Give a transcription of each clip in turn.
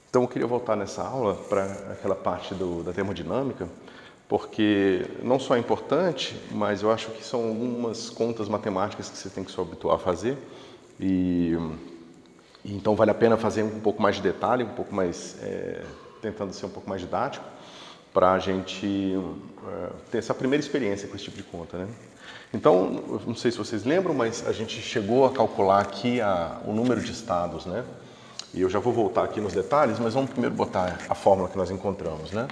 Então eu queria voltar nessa aula para aquela parte da termodinâmica, porque não só é importante, mas eu acho que são algumas contas matemáticas que você tem que se habituar a fazer e então vale a pena fazer um pouco mais de detalhe, um pouco mais, tentando ser um pouco mais didático, para a gente ter essa primeira experiência com esse tipo de conta, né? Então, eu não sei se vocês lembram, mas a gente chegou a calcular aqui o número de estados, né? E eu já vou voltar aqui nos detalhes, mas vamos primeiro botar a fórmula que nós encontramos, né?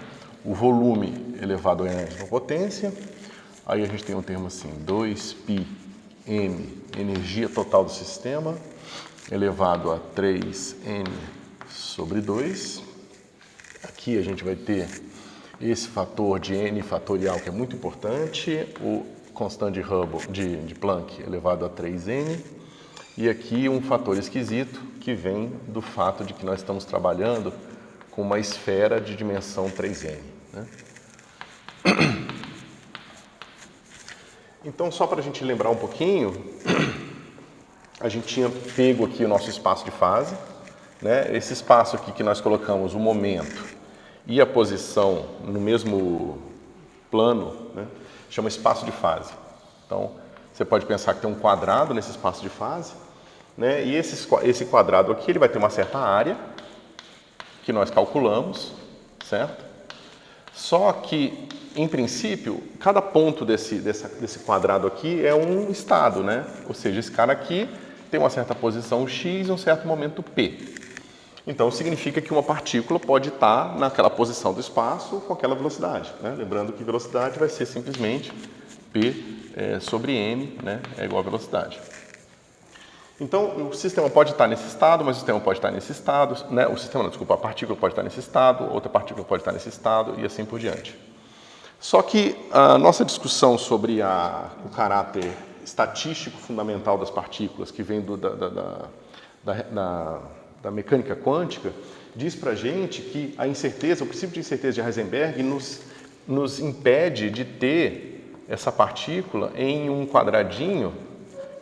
O volume elevado a enésima potência, aí a gente tem um termo assim, 2πm, energia total do sistema, elevado a 3n sobre 2. Aqui a gente vai ter esse fator de n fatorial, que é muito importante, o constante de Planck elevado a 3n, e aqui um fator esquisito que vem do fato de que nós estamos trabalhando com uma esfera de dimensão 3n. Né? Então, só para a gente lembrar um pouquinho, a gente tinha pego aqui o nosso espaço de fase, né? Esse espaço aqui que nós colocamos o momento e a posição no mesmo plano, né? Chama espaço de fase. Então, você pode pensar que tem um quadrado nesse espaço de fase, né? E esse quadrado aqui ele vai ter uma certa área que nós calculamos, certo? Só que, em princípio, cada ponto desse quadrado aqui é um estado, né? Ou seja, esse cara aqui tem uma certa posição x e um certo momento p. Então, significa que uma partícula pode estar naquela posição do espaço com aquela velocidade, né? Lembrando que velocidade vai ser simplesmente p sobre m, né? É igual a velocidade. Então, o sistema pode estar nesse estado, mas o sistema pode estar nesse estado, né? A partícula pode estar nesse estado, outra partícula pode estar nesse estado e assim por diante. Só que a nossa discussão sobre o caráter estatístico fundamental das partículas, que vem da mecânica quântica, diz para a gente que o princípio de incerteza de Heisenberg nos impede de ter essa partícula em um quadradinho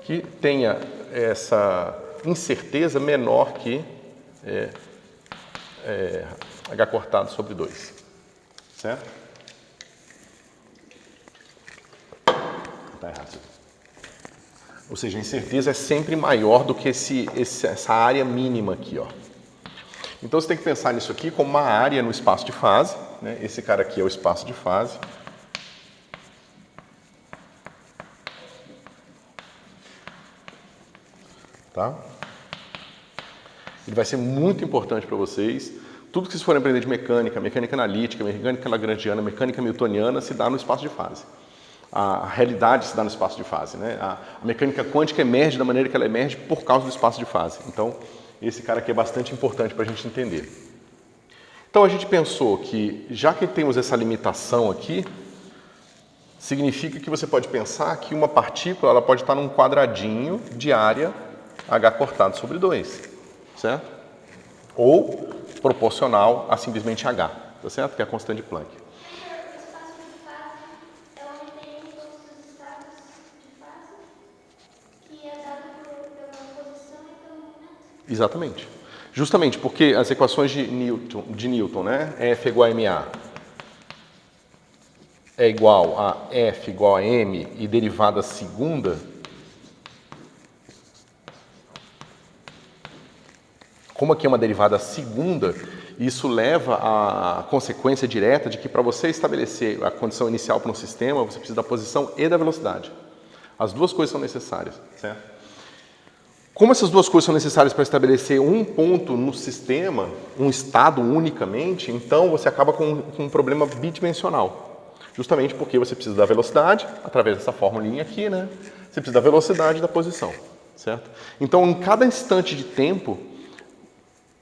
que tenha essa incerteza menor que h cortado sobre 2, certo? Está errado. Ou seja, a incerteza é sempre maior do que essa área mínima aqui, ó. Então você tem que pensar nisso aqui como uma área no espaço de fase, né? Esse cara aqui é o espaço de fase. Tá? Ele vai ser muito importante para vocês. Tudo que vocês forem aprender de mecânica, mecânica analítica, mecânica lagrangiana, mecânica newtoniana, se dá no espaço de fase. A realidade se dá no espaço de fase, né? A mecânica quântica emerge da maneira que ela emerge por causa do espaço de fase. Então, esse cara aqui é bastante importante para a gente entender. Então, a gente pensou que, já que temos essa limitação aqui, significa que você pode pensar que uma partícula ela pode estar num quadradinho de área h cortado sobre 2, certo? Ou proporcional a simplesmente h, tá certo? Que é a constante de Planck. Exatamente. Justamente porque as equações de Newton, né? F igual a ma é igual a F igual a m e derivada segunda, como aqui é uma derivada segunda, isso leva à consequência direta de que para você estabelecer a condição inicial para um sistema, você precisa da posição e da velocidade. As duas coisas são necessárias, certo? Como essas duas coisas são necessárias para estabelecer um ponto no sistema, um estado unicamente, então você acaba com um problema bidimensional. Justamente porque você precisa da velocidade, através dessa formulinha aqui, né? Você precisa da velocidade e da posição, certo? Então, em cada instante de tempo,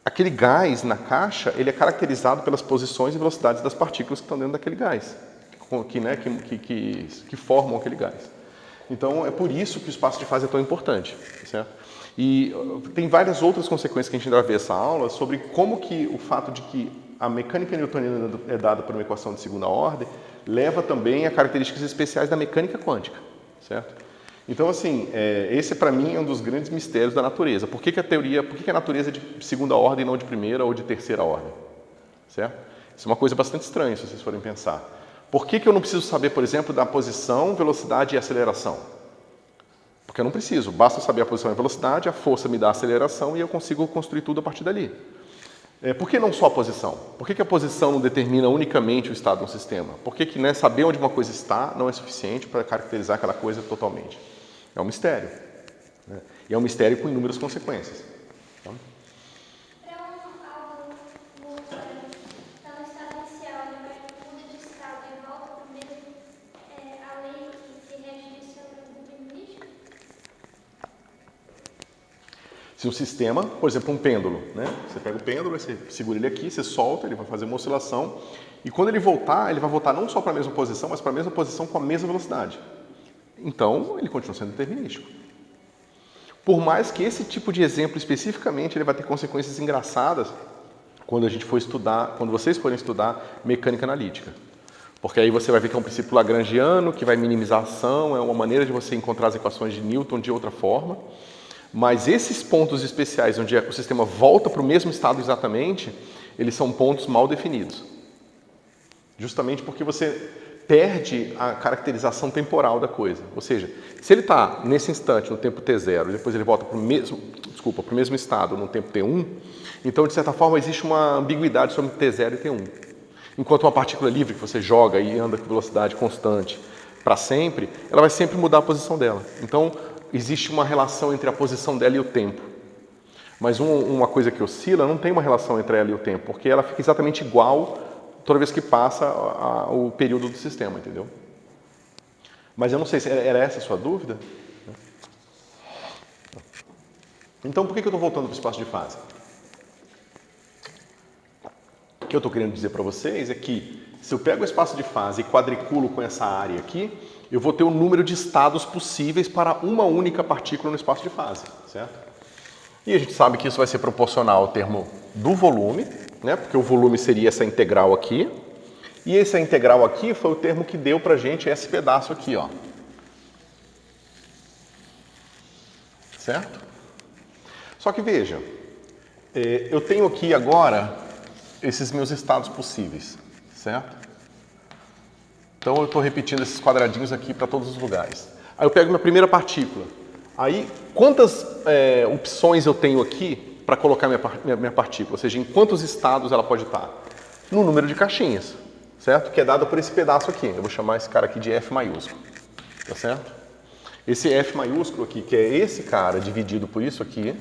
aquele gás na caixa, ele é caracterizado pelas posições e velocidades das partículas que estão dentro daquele gás, que formam aquele gás. Então, é por isso que o espaço de fase é tão importante, certo? E tem várias outras consequências que a gente vai ver essa aula sobre como que o fato de que a mecânica newtoniana é dada por uma equação de segunda ordem leva também a características especiais da mecânica quântica, certo? Então, assim, esse para mim é um dos grandes mistérios da natureza. Por que a natureza é de segunda ordem e não de primeira ou de terceira ordem? Certo? Isso é uma coisa bastante estranha, se vocês forem pensar. Por que eu não preciso saber, por exemplo, da posição, velocidade e aceleração? Porque eu não preciso, basta saber a posição e a velocidade, a força me dá a aceleração e eu consigo construir tudo a partir dali. Por que não só a posição? Por que a posição não determina unicamente o estado de um sistema? Por que saber onde uma coisa está não é suficiente para caracterizar aquela coisa totalmente? É um mistério. Né? E é um mistério com inúmeras consequências. Tá? Se um sistema, por exemplo, um pêndulo, né? Você pega o pêndulo, você segura ele aqui, você solta, ele vai fazer uma oscilação e quando ele vai voltar não só para a mesma posição, mas para a mesma posição com a mesma velocidade. Então, ele continua sendo determinístico. Por mais que esse tipo de exemplo especificamente ele vai ter consequências engraçadas quando a gente for estudar, quando vocês forem estudar mecânica analítica. Porque aí você vai ver que é um princípio lagrangiano que vai minimizar a ação, é uma maneira de você encontrar as equações de Newton de outra forma. Mas esses pontos especiais, onde o sistema volta para o mesmo estado exatamente, eles são pontos mal definidos. Justamente porque você perde a caracterização temporal da coisa. Ou seja, se ele está nesse instante, no tempo t0, e depois ele volta para o mesmo estado no tempo t1, então, de certa forma, existe uma ambiguidade sobre t0 e t1. Enquanto uma partícula livre que você joga e anda com velocidade constante para sempre, ela vai sempre mudar a posição dela. Então, existe uma relação entre a posição dela e o tempo. Mas uma coisa que oscila não tem uma relação entre ela e o tempo, porque ela fica exatamente igual toda vez que passa o período do sistema, entendeu? Mas eu não sei se era essa a sua dúvida? Então, por que eu estou voltando para o espaço de fase? O que eu estou querendo dizer para vocês é que se eu pego o espaço de fase e quadriculo com essa área aqui, eu vou ter o número de estados possíveis para uma única partícula no espaço de fase, certo? E a gente sabe que isso vai ser proporcional ao termo do volume, né? Porque o volume seria essa integral aqui, e essa integral aqui foi o termo que deu para a gente esse pedaço aqui, ó. Certo? Só que veja, eu tenho aqui agora esses meus estados possíveis, certo? Então eu estou repetindo esses quadradinhos aqui para todos os lugares. Aí eu pego minha primeira partícula. Aí, quantas opções eu tenho aqui para colocar minha partícula? Ou seja, em quantos estados ela pode estar? No número de caixinhas, certo? Que é dado por esse pedaço aqui. Eu vou chamar esse cara aqui de F maiúsculo, tá certo? Esse F maiúsculo aqui, que é esse cara dividido por isso aqui,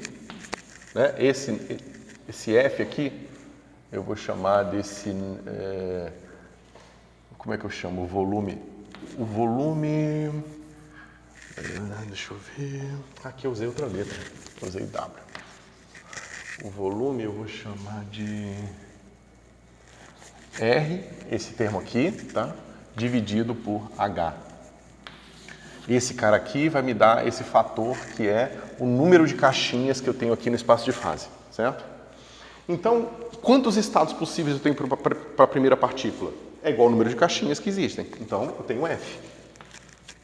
né? Esse F aqui, eu vou chamar desse... como é que eu chamo? O volume... Deixa eu ver... Aqui eu usei outra letra. Eu usei W. O volume eu vou chamar de... R, esse termo aqui, tá? Dividido por H. Esse cara aqui vai me dar esse fator que é o número de caixinhas que eu tenho aqui no espaço de fase, certo? Então, quantos estados possíveis eu tenho para a primeira partícula? É igual ao número de caixinhas que existem. Então, eu tenho F,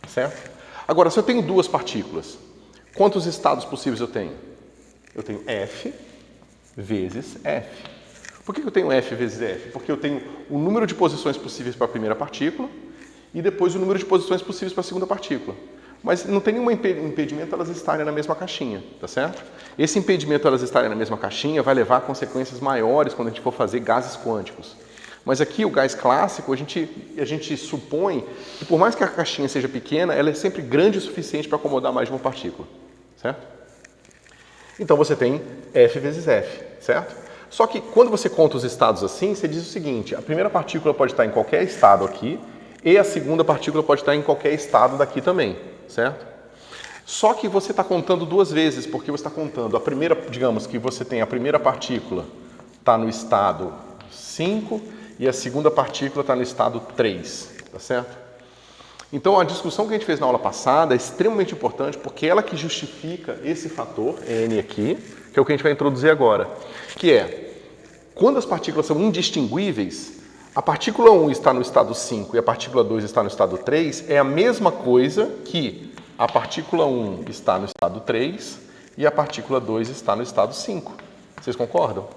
certo? Agora, se eu tenho duas partículas, quantos estados possíveis eu tenho? Eu tenho F vezes F. Por que eu tenho F vezes F? Porque eu tenho o número de posições possíveis para a primeira partícula e depois o número de posições possíveis para a segunda partícula. Mas não tem nenhum impedimento elas estarem na mesma caixinha, tá certo? Esse impedimento elas estarem na mesma caixinha vai levar a consequências maiores quando a gente for fazer gases quânticos. Mas aqui o gás clássico, a gente supõe que por mais que a caixinha seja pequena, ela é sempre grande o suficiente para acomodar mais de uma partícula, certo? Então você tem F vezes F, certo? Só que quando você conta os estados assim, você diz o seguinte, a primeira partícula pode estar em qualquer estado aqui e a segunda partícula pode estar em qualquer estado daqui também, certo? Só que você está contando duas vezes, porque você está contando a primeira, digamos que você tem a primeira partícula está no estado 5 e a segunda partícula está no estado 3, tá certo? Então a discussão que a gente fez na aula passada é extremamente importante porque ela que justifica esse fator, N aqui, que é o que a gente vai introduzir agora, que é, quando as partículas são indistinguíveis, a partícula 1 está no estado 5 e a partícula 2 está no estado 3, é a mesma coisa que a partícula 1 está no estado 3 e a partícula 2 está no estado 5. Vocês concordam?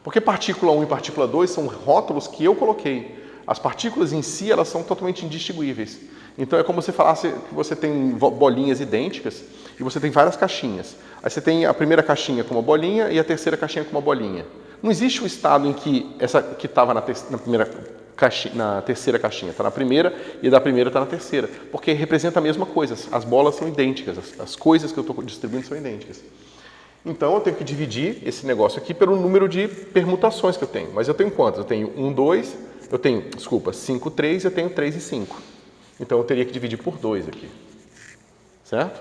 Porque partícula 1 e partícula 2 são rótulos que eu coloquei. As partículas em si, elas são totalmente indistinguíveis. Então é como se falasse que você tem bolinhas idênticas e você tem várias caixinhas. Aí você tem a primeira caixinha com uma bolinha e a terceira caixinha com uma bolinha. Não existe um estado em que essa que estava na terceira caixinha está na primeira e a da primeira está na terceira, porque representa a mesma coisa. As bolas são idênticas, as coisas que eu estou distribuindo são idênticas. Então eu tenho que dividir esse negócio aqui pelo número de permutações que eu tenho. Mas eu tenho quantas? Eu tenho 1, 2, eu tenho, 5, 3 e eu tenho 3 e 5. Então eu teria que dividir por 2 aqui. Certo?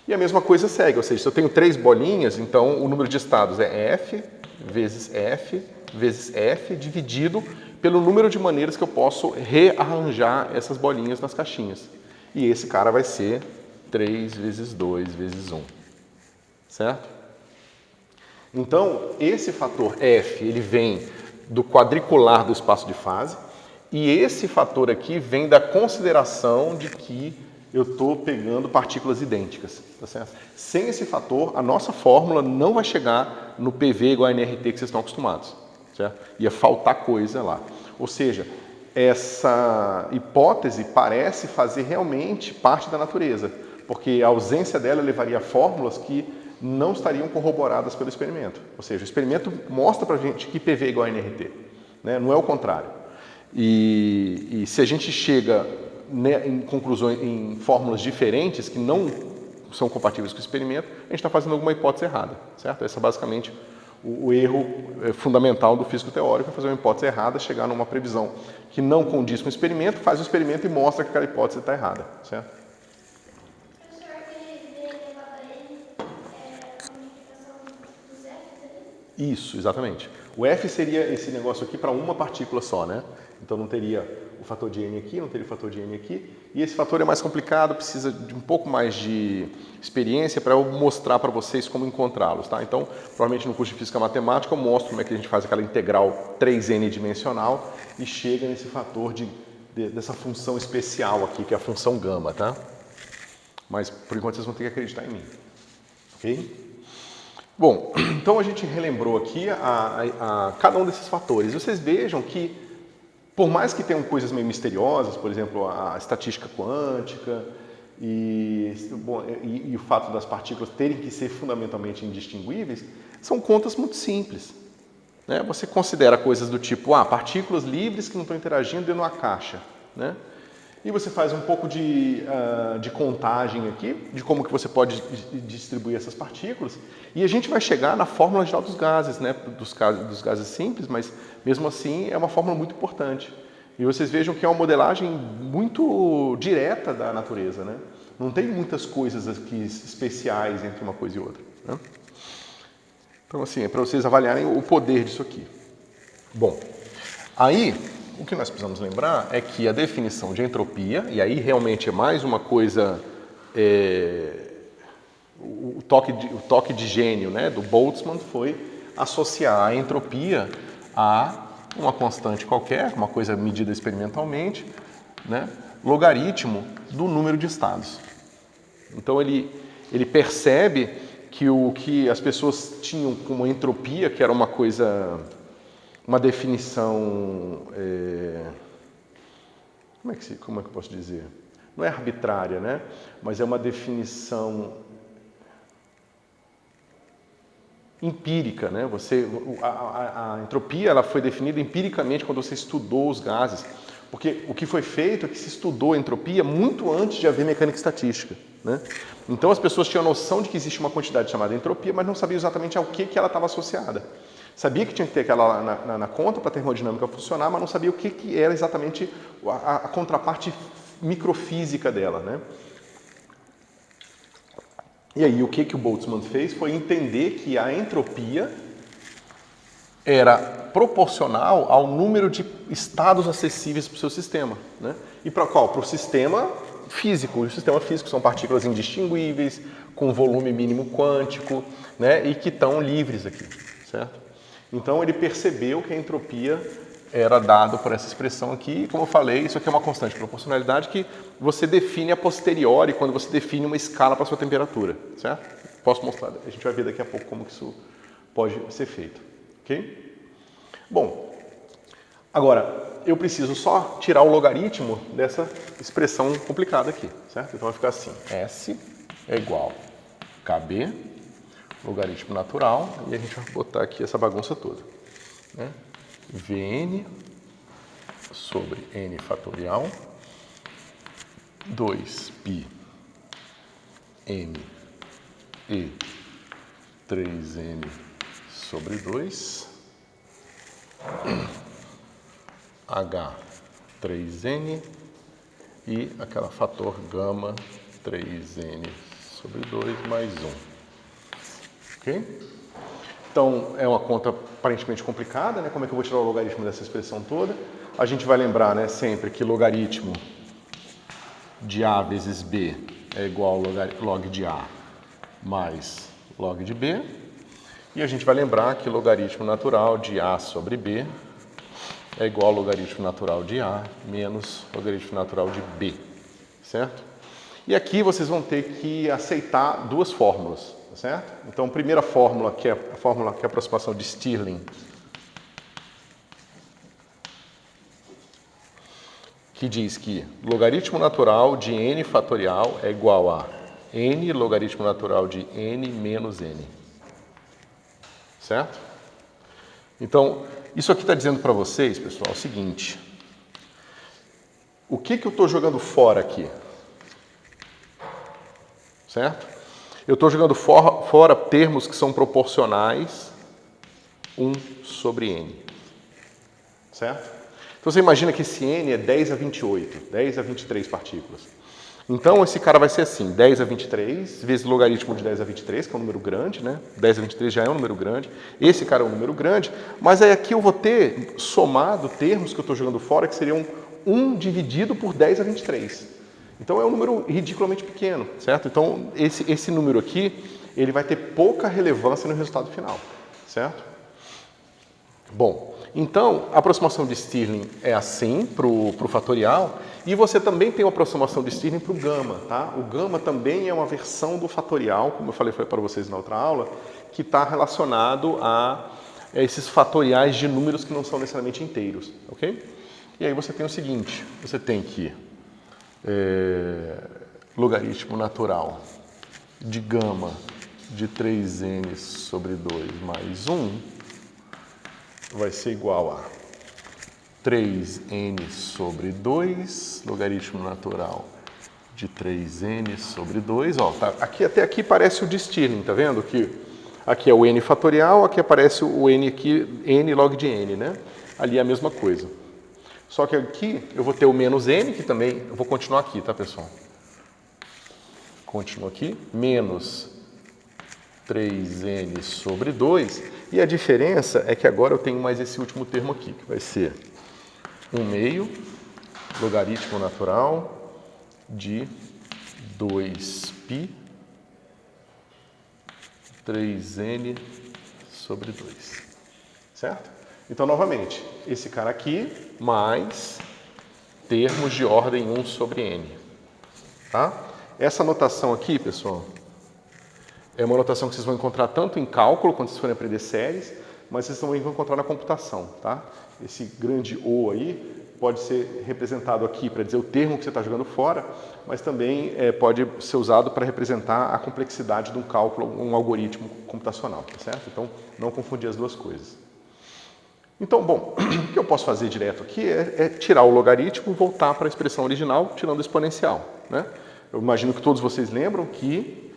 E a mesma coisa segue, ou seja, se eu tenho 3 bolinhas, então o número de estados é F vezes F dividido pelo número de maneiras que eu posso rearranjar essas bolinhas nas caixinhas. E esse cara vai ser 3 vezes 2 vezes 1. Certo? Então, esse fator F, ele vem do quadricular do espaço de fase, e esse fator aqui vem da consideração de que eu estou pegando partículas idênticas. Tá certo? Sem esse fator, a nossa fórmula não vai chegar no PV igual a nRT que vocês estão acostumados. Certo? Ia faltar coisa lá. Ou seja, essa hipótese parece fazer realmente parte da natureza, porque a ausência dela levaria a fórmulas que não estariam corroboradas pelo experimento. Ou seja, o experimento mostra para a gente que PV é igual a nRT, né? Não é o contrário. E se a gente chega, né, em conclusões, em fórmulas diferentes que não são compatíveis com o experimento, a gente está fazendo alguma hipótese errada, certo? Esse é basicamente o erro fundamental do físico teórico, é fazer uma hipótese errada, chegar numa previsão que não condiz com o experimento, faz o experimento e mostra que aquela hipótese está errada, certo? Isso, exatamente. O F seria esse negócio aqui para uma partícula só, né? Então não teria o fator de N aqui, não teria o fator de N aqui. E esse fator é mais complicado, precisa de um pouco mais de experiência para eu mostrar para vocês como encontrá-los, tá? Então, provavelmente no curso de Física Matemática eu mostro como é que a gente faz aquela integral 3N dimensional e chega nesse fator dessa função especial aqui, que é a função gama, tá? Mas, por enquanto, vocês vão ter que acreditar em mim. Ok? Bom, então a gente relembrou aqui a cada um desses fatores. Vocês vejam que, por mais que tenham coisas meio misteriosas, por exemplo, a estatística quântica e o fato das partículas terem que ser fundamentalmente indistinguíveis, são contas muito simples. Né? Você considera coisas do tipo, partículas livres que não estão interagindo dentro de uma caixa. Né? E você faz um pouco de contagem aqui, de como que você pode distribuir essas partículas, e a gente vai chegar na fórmula geral dos gases, né? dos gases simples, mas mesmo assim é uma fórmula muito importante. E vocês vejam que é uma modelagem muito direta da natureza, né? Não tem muitas coisas aqui especiais entre uma coisa e outra. Né? Então, assim, é para vocês avaliarem o poder disso aqui. Bom, aí o que nós precisamos lembrar é que a definição de entropia, e aí realmente é mais uma coisa, o toque de gênio, né, do Boltzmann foi associar a entropia a uma constante qualquer, uma coisa medida experimentalmente, né, logaritmo do número de estados. Então ele percebe que o que as pessoas tinham como entropia, que era uma coisa, uma definição, como é que eu posso dizer? Não é arbitrária, né? Mas é uma definição empírica, né? A entropia ela foi definida empiricamente quando você estudou os gases, porque o que foi feito é que se estudou a entropia muito antes de haver mecânica estatística, né? Então as pessoas tinham a noção de que existe uma quantidade chamada entropia, mas não sabiam exatamente ao que ela estava associada. Sabia que tinha que ter aquela na conta para a termodinâmica funcionar, mas não sabia o que era exatamente a contraparte microfísica dela, né? E aí o que o Boltzmann fez foi entender que a entropia era proporcional ao número de estados acessíveis para o seu sistema, né? E para qual? Para o sistema físico. E o sistema físico são partículas indistinguíveis, com volume mínimo quântico, né? E que estão livres aqui, certo? Então ele percebeu que a entropia era dado por essa expressão aqui. Como eu falei, isso aqui é uma constante de proporcionalidade que você define a posteriori quando você define uma escala para a sua temperatura, certo? Posso mostrar, a gente vai ver daqui a pouco como que isso pode ser feito, ok? Bom, agora eu preciso só tirar o logaritmo dessa expressão complicada aqui, certo? Então vai ficar assim, S é igual a KB, logaritmo natural, e a gente vai botar aqui essa bagunça toda, né? Vn sobre n fatorial, 2π m e 3n sobre 2, h 3n e aquela fator gama 3n sobre 2 mais 1. Ok? Então, é uma conta aparentemente complicada, né? Como é que eu vou tirar o logaritmo dessa expressão toda? A gente vai lembrar, né, sempre que logaritmo de A vezes B é igual ao log de A mais log de B. E a gente vai lembrar que logaritmo natural de A sobre B é igual ao logaritmo natural de A menos logaritmo natural de B, certo? E aqui vocês vão ter que aceitar duas fórmulas, tá certo? Então, a primeira fórmula, que é a fórmula que é a aproximação de Stirling, que diz que logaritmo natural de n fatorial é igual a n logaritmo natural de n menos n. Certo? Então, isso aqui está dizendo para vocês, pessoal, o seguinte. O que eu estou jogando fora aqui? Certo? Eu estou jogando fora termos que são proporcionais 1 sobre n. Certo? Então, você imagina que esse n é 10 a 28, 10 a 23 partículas. Então, esse cara vai ser assim, 10 a 23, vezes logaritmo de 10 a 23, que é um número grande, né? 10 a 23 já é um número grande. Esse cara é um número grande, mas aí aqui eu vou ter somado termos que eu estou jogando fora, que seriam 1 dividido por 10 a 23. Então, é um número ridiculamente pequeno, certo? Então, esse número aqui, ele vai ter pouca relevância no resultado final, certo? Bom, então, a aproximação de Stirling é assim para o fatorial, e você também tem uma aproximação de Stirling para o gama, tá? O gama também é uma versão do fatorial, como eu falei para vocês na outra aula, que está relacionado a esses fatoriais de números que não são necessariamente inteiros, ok? E aí você tem o seguinte, você tem que logaritmo natural de gama de 3n sobre 2 mais 1 vai ser igual a 3n sobre 2, logaritmo natural de 3n sobre 2. Ó, tá, até aqui parece o de Stirling, tá vendo? Que aqui é o n fatorial, aqui aparece o n aqui, n log de n, né? Ali é a mesma coisa. Só que aqui eu vou ter o menos n, que também, eu vou continuar aqui, tá, pessoal? Continuo aqui, menos 3n sobre 2, e a diferença é que agora eu tenho mais esse último termo aqui, que vai ser 1/2 logaritmo natural de 2π 3n sobre 2, certo? Então, novamente, esse cara aqui mais termos de ordem 1 sobre n, tá? Essa notação aqui, pessoal, é uma notação que vocês vão encontrar tanto em cálculo, quando vocês forem aprender séries, mas vocês também vão encontrar na computação, tá? Esse grande O aí pode ser representado aqui para dizer o termo que você está jogando fora, mas também pode ser usado para representar a complexidade de um cálculo, um algoritmo computacional, tá certo? Então, não confundir as duas coisas. Então, bom, o que eu posso fazer direto aqui é tirar o logaritmo e voltar para a expressão original, tirando o exponencial, né? Eu imagino que todos vocês lembram que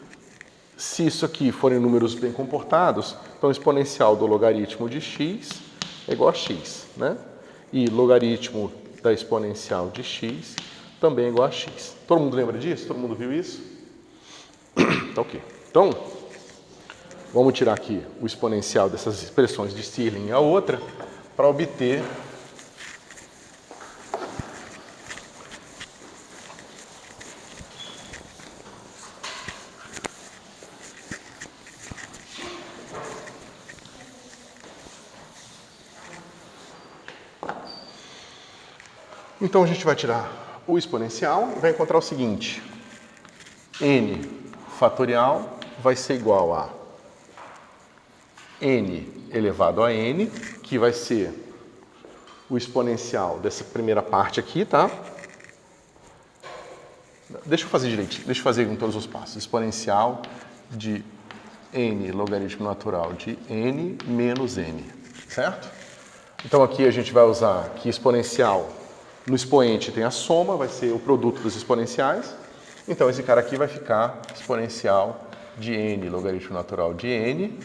se isso aqui forem números bem comportados, então o exponencial do logaritmo de x é igual a x, né? E logaritmo da exponencial de x também é igual a x. Todo mundo lembra disso? Todo mundo viu isso? Tá ok. Então, vamos tirar aqui o exponencial dessas expressões de Stirling e a outra para obter Então a gente vai tirar o exponencial e vai encontrar o seguinte: n fatorial vai ser igual a n elevado a n, que vai ser o exponencial dessa primeira parte aqui, tá? Deixa eu fazer direitinho, deixa eu fazer com todos os passos. Exponencial de n logaritmo natural de n menos n, certo? Então aqui a gente vai usar que exponencial, no expoente tem a soma, vai ser o produto dos exponenciais. Então esse cara aqui vai ficar exponencial de n logaritmo natural de n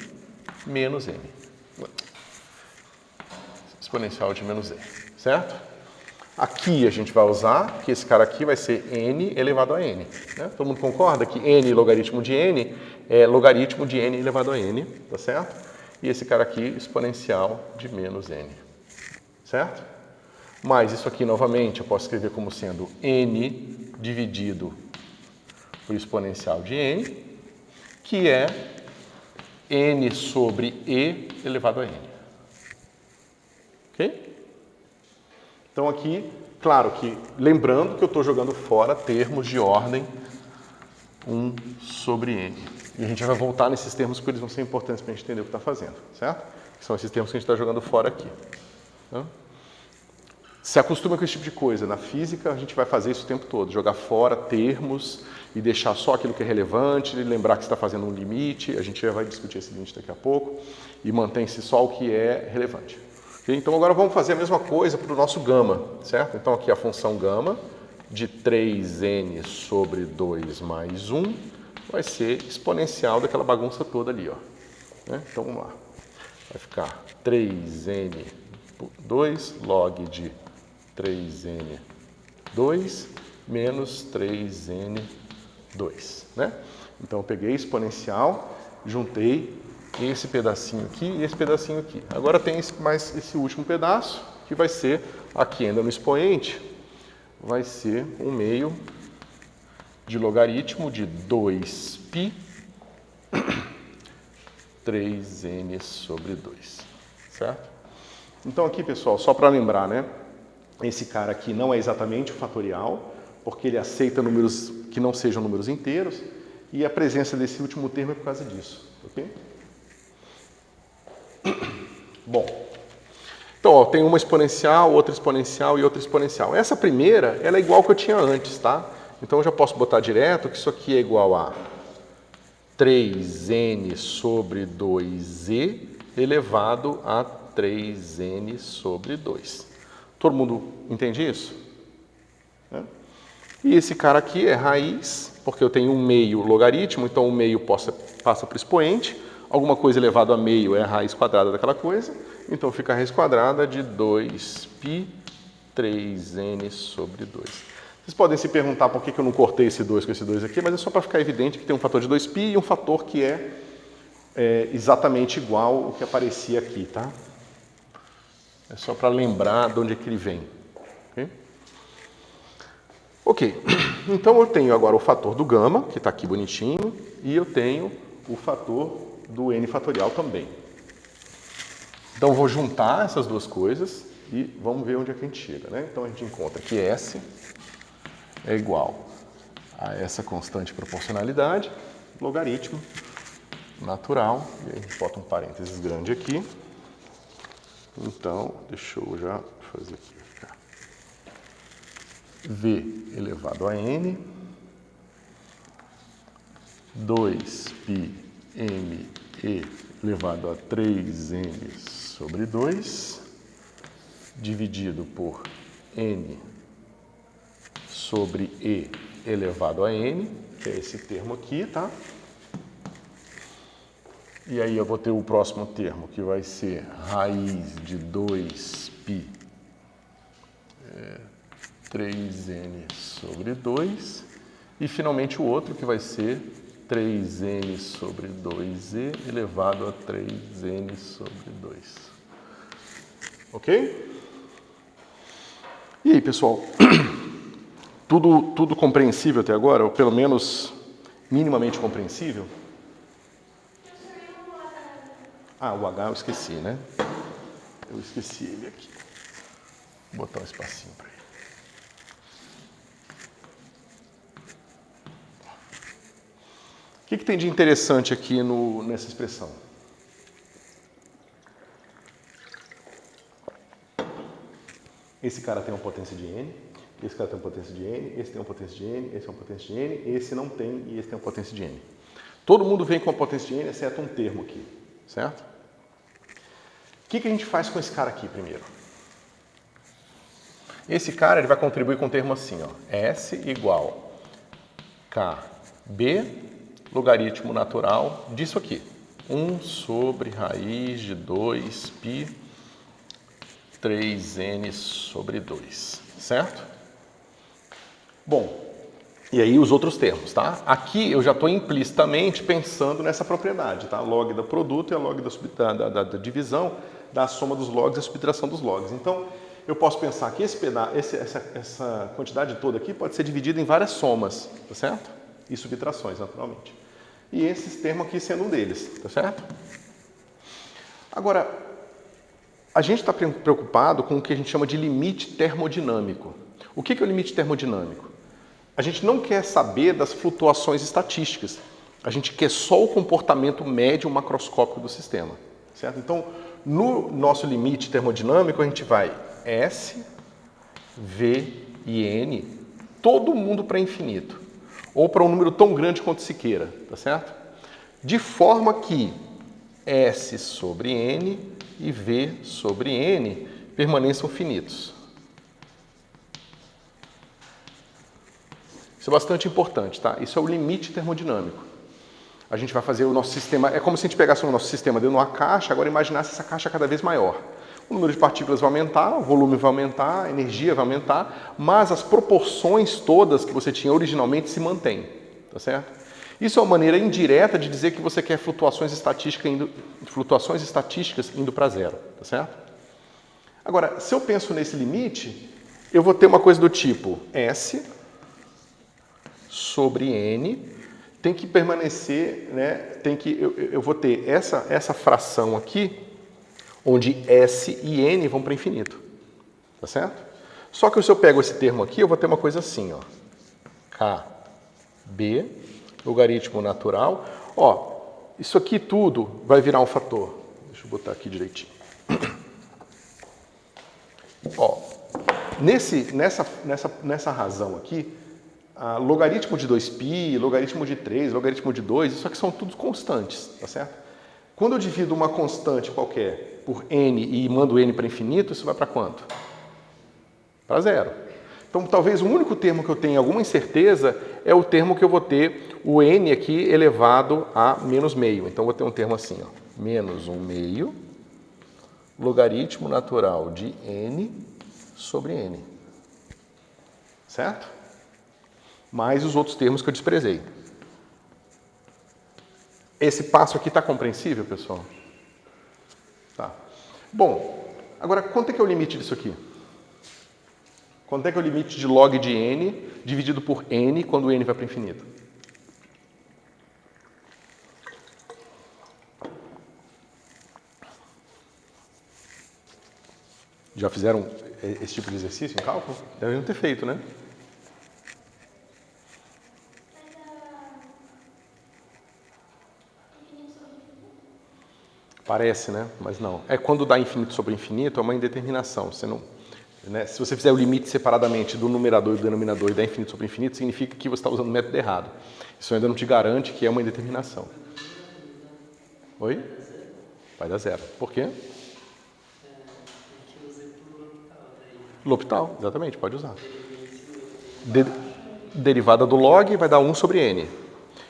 menos n. Exponencial de menos n, certo? Aqui a gente vai usar que esse cara aqui vai ser n elevado a n. Né? Todo mundo concorda que n logaritmo de n é logaritmo de n elevado a n, tá certo? E esse cara aqui exponencial de menos n, certo? Mas isso aqui novamente eu posso escrever como sendo n dividido por exponencial de n, que é n sobre e elevado a n. Ok? Então aqui, claro que, lembrando que eu estou jogando fora termos de ordem 1 sobre n. E a gente vai voltar nesses termos porque eles vão ser importantes para a gente entender o que está fazendo, certo? Que são esses termos que a gente está jogando fora aqui. Tá? Se acostuma com esse tipo de coisa. Na física a gente vai fazer isso o tempo todo, jogar fora termos e deixar só aquilo que é relevante, lembrar que você está fazendo um limite, a gente já vai discutir esse limite daqui a pouco, e mantém-se só o que é relevante. Então agora vamos fazer a mesma coisa para o nosso gama, certo? Então aqui a função gama de 3n sobre 2 mais 1 vai ser exponencial daquela bagunça toda ali, ó. Né? Então vamos lá. Vai ficar 3n 2 log de 3n2 menos 3n2, né? Então eu peguei exponencial, juntei esse pedacinho aqui e esse pedacinho aqui. Agora tem mais esse último pedaço, que vai ser, aqui ainda no expoente, vai ser um meio de logaritmo de 2π 3n sobre 2, certo? Então aqui, pessoal, só para lembrar, né? Esse cara aqui não é exatamente o fatorial, porque ele aceita números que não sejam números inteiros, e a presença desse último termo é por causa disso, ok? Bom, então ó, tem uma exponencial, outra exponencial e outra exponencial. Essa primeira, ela é igual que eu tinha antes, tá? Então eu já posso botar direto que isso aqui é igual a 3n sobre 2e elevado a 3n sobre 2. Todo mundo entende isso? Né? E esse cara aqui é raiz, porque eu tenho um meio logaritmo, então o meio passa para o expoente. Alguma coisa elevado a meio é a raiz quadrada daquela coisa, então fica a raiz quadrada de 2π 3n sobre 2. Vocês podem se perguntar por que eu não cortei esse 2 com esse 2 aqui, mas é só para ficar evidente que tem um fator de 2π e um fator que é exatamente igual ao que aparecia aqui, tá? É só para lembrar de onde é que ele vem. Ok, então eu tenho agora o fator do gama, que está aqui bonitinho, e eu tenho o fator do n fatorial também. Então eu vou juntar essas duas coisas e vamos ver onde é que a gente chega, né? Então a gente encontra que S é igual a essa constante de proporcionalidade, logaritmo natural, e aí a gente bota um parênteses grande aqui. Então, deixa eu já fazer aqui, ficar V elevado a n, 2π m e elevado a 3n sobre 2, dividido por n sobre e elevado a n, que é esse termo aqui, tá? E aí eu vou ter o próximo termo, que vai ser raiz de 2π 3n sobre 2, e finalmente o outro, que vai ser 3n sobre 2e elevado a 3n sobre 2. Ok? E aí, pessoal? Tudo compreensível até agora? Ou pelo menos minimamente compreensível? Ah, o H eu esqueci, né? Eu esqueci ele aqui. Vou botar um espacinho para ele. que tem de interessante aqui nessa expressão? Esse cara tem uma potência de N, esse cara tem uma potência de N, esse tem uma potência de N, esse tem uma potência de N, esse não tem e esse tem uma potência de N. Todo mundo vem com uma potência de N, exceto um termo aqui, certo? O que a gente faz com esse cara aqui primeiro? Esse cara ele vai contribuir com um termo assim, ó, S igual KB logaritmo natural disso aqui. 1 sobre raiz de 2π 3n sobre 2, certo? Bom, e aí os outros termos, tá? Aqui eu já estou implicitamente pensando nessa propriedade, tá? Log do produto e a log da divisão da soma dos logs e a subtração dos logs. Então, eu posso pensar que essa quantidade toda aqui pode ser dividida em várias somas, tá certo? E subtrações, naturalmente. E esse termo aqui sendo um deles, tá certo? Agora, a gente está preocupado com o que a gente chama de limite termodinâmico. O que é o limite termodinâmico? A gente não quer saber das flutuações estatísticas. A gente quer só o comportamento médio macroscópico do sistema, certo? Então, no nosso limite termodinâmico, a gente vai S, V e N, todo mundo para infinito, ou para um número tão grande quanto se queira, tá certo? De forma que S sobre N e V sobre N permaneçam finitos. Isso é bastante importante, tá? Isso é o limite termodinâmico. A gente vai fazer o nosso sistema, é como se a gente pegasse o nosso sistema dentro de uma caixa, agora imaginasse essa caixa cada vez maior. O número de partículas vai aumentar, o volume vai aumentar, a energia vai aumentar, mas as proporções todas que você tinha originalmente se mantêm, tá certo? Isso é uma maneira indireta de dizer que você quer flutuações estatísticas indo para zero, tá certo? Agora, se eu penso nesse limite, eu vou ter uma coisa do tipo S sobre N tem que permanecer, né? Eu vou ter essa fração aqui, onde S e N vão para infinito, tá certo? Só que se eu pego esse termo aqui, eu vou ter uma coisa assim, ó, KB, logaritmo natural, ó, isso aqui tudo vai virar um fator. Deixa eu botar aqui direitinho. Ó, nessa razão aqui, logaritmo de 2π, logaritmo de 3, logaritmo de 2, isso aqui são tudo constantes, tá certo? Quando eu divido uma constante qualquer por n e mando n para infinito, isso vai para quanto? Para zero. Então, talvez o único termo que eu tenha alguma incerteza é o termo que eu vou ter o n aqui elevado a menos meio. Então, eu vou ter um termo assim, ó, menos 1/2 logaritmo natural de n sobre n. Certo? Mais os outros termos que eu desprezei. Esse passo aqui está compreensível, pessoal? Tá. Bom, agora quanto é que é o limite disso aqui? Quanto é que é o limite de log de n dividido por n quando n vai para o infinito? Já fizeram esse tipo de exercício em cálculo? Devem ter feito, né? Parece, né? Mas não. É quando dá infinito sobre infinito, é uma indeterminação. Você não, né? Se você fizer o limite separadamente do numerador e do denominador e dá infinito sobre infinito, significa que você está usando o método errado. Isso ainda não te garante que é uma indeterminação. Oi? Vai dar zero. Por quê? L'Hopital, exatamente, pode usar. Derivada do log vai dar 1 sobre n.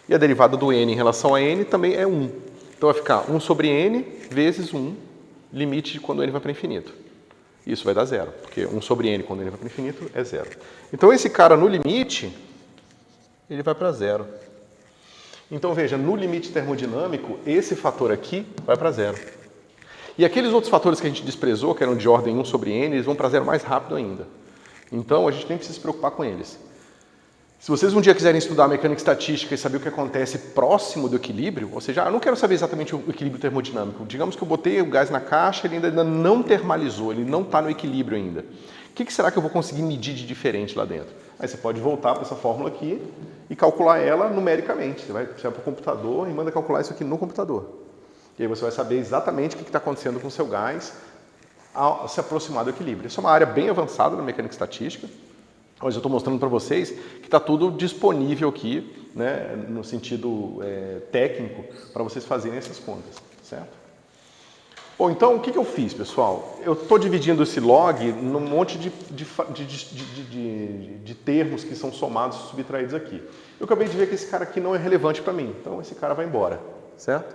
E a derivada do n em relação a n também é 1. Então vai ficar 1 sobre n vezes 1, limite de quando n vai para infinito. Isso vai dar zero, porque 1 sobre n quando n vai para infinito é zero. Então esse cara no limite, ele vai para zero. Então veja, no limite termodinâmico, esse fator aqui vai para zero. E aqueles outros fatores que a gente desprezou, que eram de ordem 1 sobre n, eles vão para zero mais rápido ainda. Então a gente nem precisa se preocupar com eles. Se vocês um dia quiserem estudar mecânica estatística e saber o que acontece próximo do equilíbrio, ou seja, eu não quero saber exatamente o equilíbrio termodinâmico. Digamos que eu botei o gás na caixa, ele ainda não termalizou, ele não está no equilíbrio ainda. O que será que eu vou conseguir medir de diferente lá dentro? Aí você pode voltar para essa fórmula aqui e calcular ela numericamente. Você vai para o computador e manda calcular isso aqui no computador. E aí você vai saber exatamente o que está acontecendo com o seu gás ao se aproximar do equilíbrio. Isso é uma área bem avançada na mecânica estatística. Hoje eu estou mostrando para vocês que está tudo disponível aqui, né, no sentido técnico, para vocês fazerem essas contas, certo? Bom, então o que eu fiz, pessoal? Eu estou dividindo esse log num monte de termos que são somados e subtraídos aqui. Eu acabei de ver que esse cara aqui não é relevante para mim, então esse cara vai embora, certo?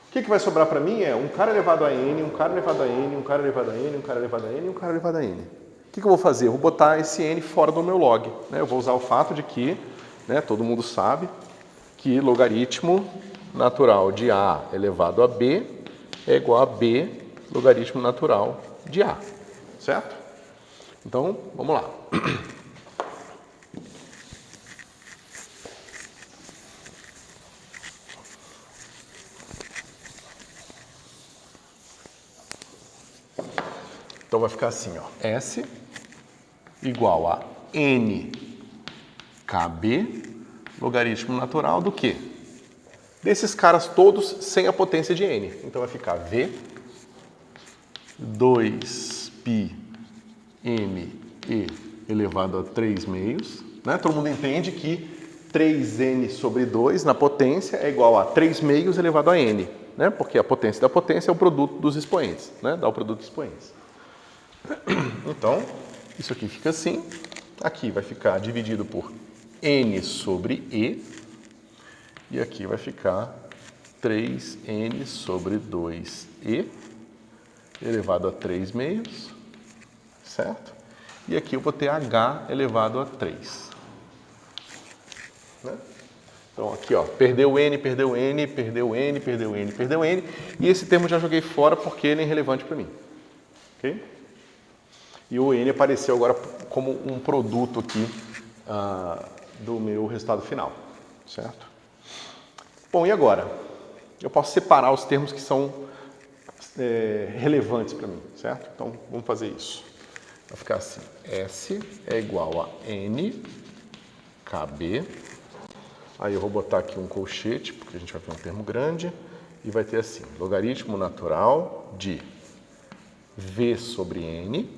O que vai sobrar para mim é um cara elevado a n, um cara elevado a n, um cara elevado a n, um cara elevado a n e um cara elevado a n. O que eu vou fazer? Eu vou botar esse n fora do meu log, né? Eu vou usar o fato de que, né, todo mundo sabe, que logaritmo natural de a elevado a b é igual a b logaritmo natural de a, certo? Então, vamos lá. Então vai ficar assim, ó, S igual a n kb logaritmo natural do quê? Desses caras todos sem a potência de n. Então vai ficar V 2π m e elevado a 3 meios. Né? Todo mundo entende que 3n sobre 2 na potência é igual a 3 meios elevado a n. Né? Porque a potência da potência é o produto dos expoentes. Né? Dá o produto dos expoentes. Então, isso aqui fica assim. Aqui vai ficar dividido por n sobre e. E aqui vai ficar 3n sobre 2e elevado a 3 meios, certo? E aqui eu vou ter h elevado a 3. Né? Então aqui, ó, perdeu n, perdeu n, perdeu n, perdeu n, perdeu n. E esse termo eu já joguei fora porque ele é irrelevante para mim. Ok? E o n apareceu agora como um produto aqui do meu resultado final, certo? Bom, e agora? Eu posso separar os termos que são relevantes para mim, certo? Então, vamos fazer isso. Vai ficar assim, S é igual a N KB. Aí eu vou botar aqui um colchete, porque a gente vai ter um termo grande. E vai ter assim, logaritmo natural de V sobre N.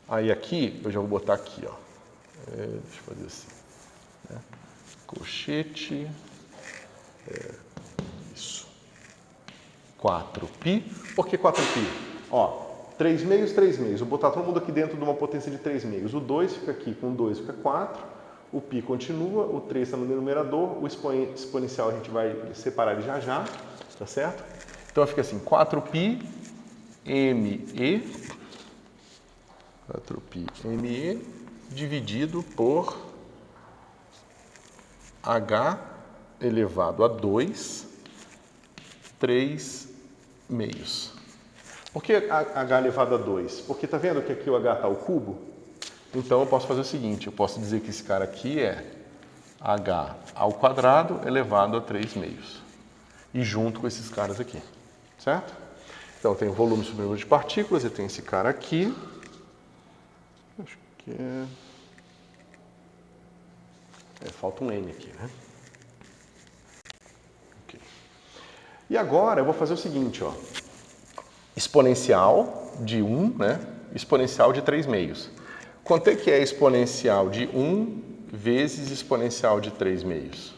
Aí aqui, eu já vou botar aqui, ó. Deixa eu fazer assim. Né? Colchete... isso. 4π. Por que 4π? Ó, 3 meios, 3 meios. Vou botar todo mundo aqui dentro de uma potência de 3 meios. O 2 fica aqui, com 2 fica 4. O π continua, o 3 está no numerador. O exponencial a gente vai separar ele já, tá certo? Então fica assim, 4π me. 4π me dividido por h elevado a 2, 3 meios. Por que h elevado a 2? Porque tá vendo que aqui o h está ao cubo? Então eu posso fazer o seguinte, eu posso dizer que esse cara aqui é h ao quadrado elevado a 3 meios. E junto com esses caras aqui, certo? Então eu tenho volume sobre número de partículas, eu tenho esse cara aqui. Acho que falta um n aqui, né? E agora eu vou fazer o seguinte, ó. Exponencial de 1, né? Exponencial de 3 meios. Quanto é que é exponencial de 1 vezes exponencial de 3 meios?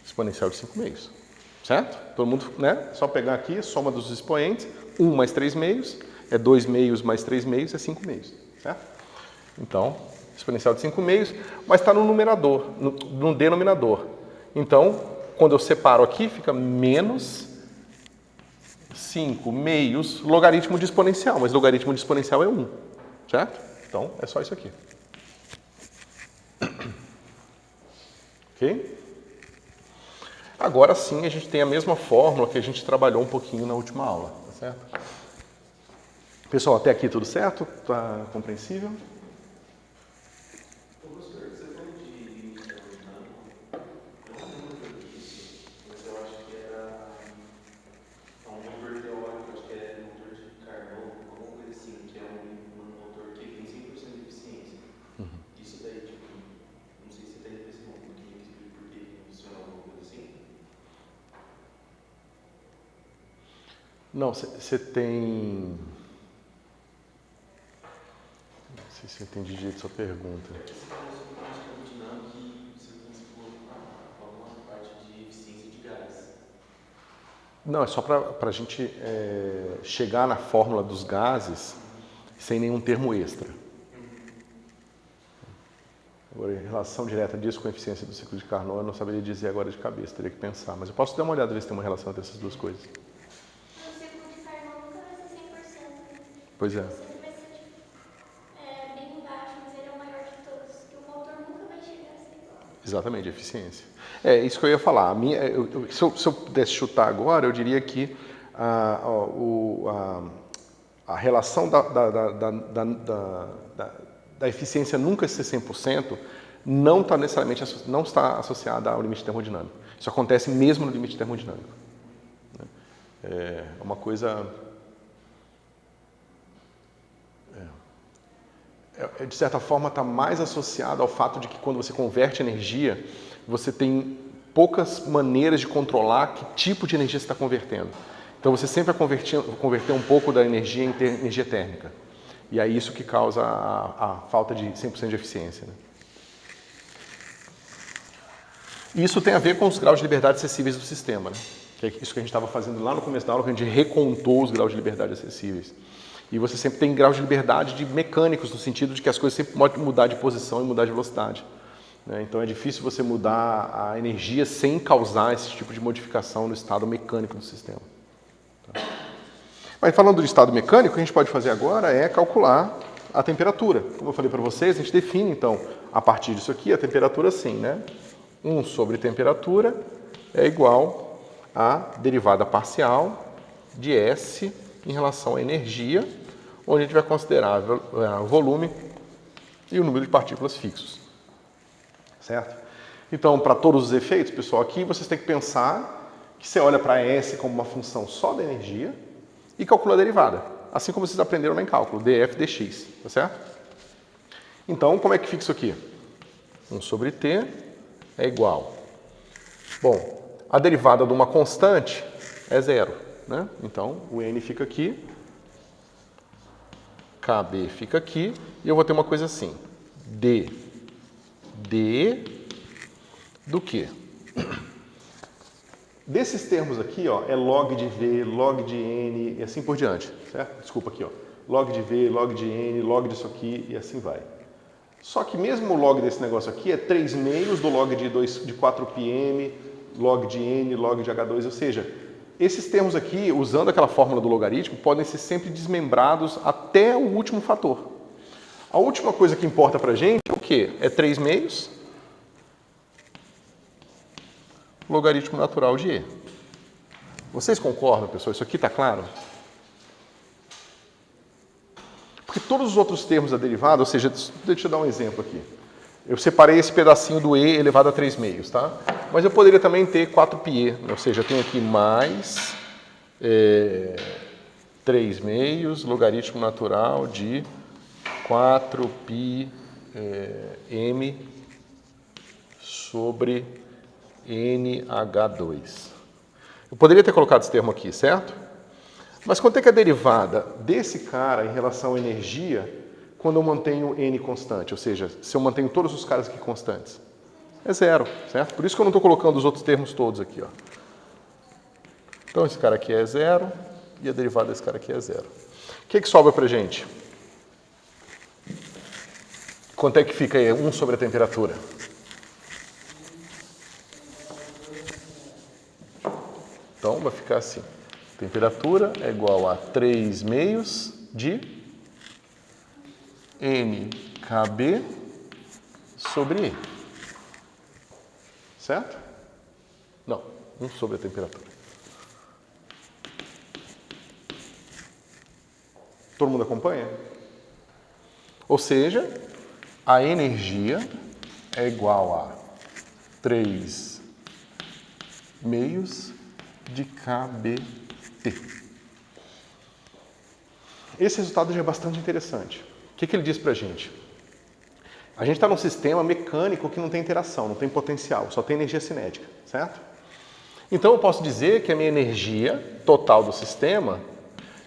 Exponencial de 5 meios. Certo? Todo mundo, né? Só pegar aqui, soma dos expoentes. 1 mais 3 meios é 2 meios mais 3 meios é 5 meios. Certo? Então, exponencial de 5 meios, mas está no numerador, no denominador. Então, quando eu separo aqui, fica menos 5 meios logaritmo de exponencial, mas logaritmo de exponencial é 1, certo? Então, é só isso aqui. Ok? Agora sim, a gente tem a mesma fórmula que a gente trabalhou um pouquinho na última aula, tá certo? Pessoal, até aqui tudo certo? Tá compreensível? Não, você tem... Não sei se eu entendi direito a sua pergunta. Você falou sobre parte termodinâmica e você falou alguma parte de eficiência de gás. Não, é só para a gente chegar na fórmula dos gases sem nenhum termo extra. Agora, em relação direta disso com a eficiência do ciclo de Carnot, eu não saberia dizer agora de cabeça, teria que pensar. Mas eu posso dar uma olhada ver se tem uma relação entre essas duas coisas. O ciclo de Carnot nunca vai ser 100%. Pois é. Sempre vai ser bem baixo, mas ele é o maior de todos. Que o motor nunca vai chegar a ser igual. Exatamente, eficiência. É isso que eu ia falar. Se eu pudesse chutar agora, eu diria que a relação da eficiência nunca ser 100% não está necessariamente associada ao limite termodinâmico. Isso acontece mesmo no limite termodinâmico. É uma coisa... de certa forma, está mais associado ao fato de que quando você converte energia, você tem poucas maneiras de controlar que tipo de energia você está convertendo. Então, você sempre vai converter um pouco da energia em energia térmica. E é isso que causa a falta de 100% de eficiência. Né? Isso tem a ver com os graus de liberdade acessíveis do sistema. Né? Que é isso que a gente estava fazendo lá no começo da aula, que a gente recontou os graus de liberdade acessíveis. E você sempre tem graus de liberdade de mecânicos, no sentido de que as coisas sempre podem mudar de posição e mudar de velocidade. Né? Então é difícil você mudar a energia sem causar esse tipo de modificação no estado mecânico do sistema. Tá? Mas falando do estado mecânico, o que a gente pode fazer agora é calcular a temperatura. Como eu falei para vocês, a gente define então, a partir disso aqui, a temperatura assim, né? 1 sobre temperatura é igual à derivada parcial de S em relação à energia, onde a gente vai considerar o volume e o número de partículas fixos. Certo? Então, para todos os efeitos, pessoal, aqui vocês têm que pensar que você olha para S como uma função só da energia e calcula a derivada, assim como vocês aprenderam lá em cálculo, df dx, tá certo? Então, como é que fica isso aqui? 1 sobre t é igual. Bom, a derivada de uma constante é zero, né? Então, o n fica aqui, kb fica aqui, e eu vou ter uma coisa assim, d do quê? Desses termos aqui, ó, é log de V, log de N e assim por diante, certo? Desculpa aqui, ó. Log de V, log de N, log disso aqui e assim vai. Só que mesmo o log desse negócio aqui é 3 meios do log de 4πm, log de N, log de H2, ou seja, esses termos aqui, usando aquela fórmula do logaritmo, podem ser sempre desmembrados até o último fator. A última coisa que importa pra gente é o quê? É 3 meios logaritmo natural de E. Vocês concordam, pessoal? Isso aqui está claro? Porque todos os outros termos da derivada, ou seja, deixa eu dar um exemplo aqui. Eu separei esse pedacinho do E elevado a 3 meios, tá? Mas eu poderia também ter 4πe, ou seja, eu tenho aqui mais 3 meios logaritmo natural de 4πm sobre NH2. Eu poderia ter colocado esse termo aqui, certo? Mas quanto é que é a derivada desse cara em relação à energia quando eu mantenho N constante? Ou seja, se eu mantenho todos os caras aqui constantes? É zero, certo? Por isso que eu não estou colocando os outros termos todos aqui, ó. Então esse cara aqui é zero e a derivada desse cara aqui é zero. O que sobra pra gente? Quanto é que fica aí? 1 sobre a temperatura. Então, vai ficar assim. Temperatura é igual a 3 meios de NKB sobre E. Certo? Não, 1 sobre a temperatura. Todo mundo acompanha? Ou seja, a energia é igual a 3 meios de kBt. Esse resultado já é bastante interessante. O que ele diz para a gente? A gente está num sistema mecânico que não tem interação, não tem potencial, só tem energia cinética, certo? Então eu posso dizer que a minha energia total do sistema,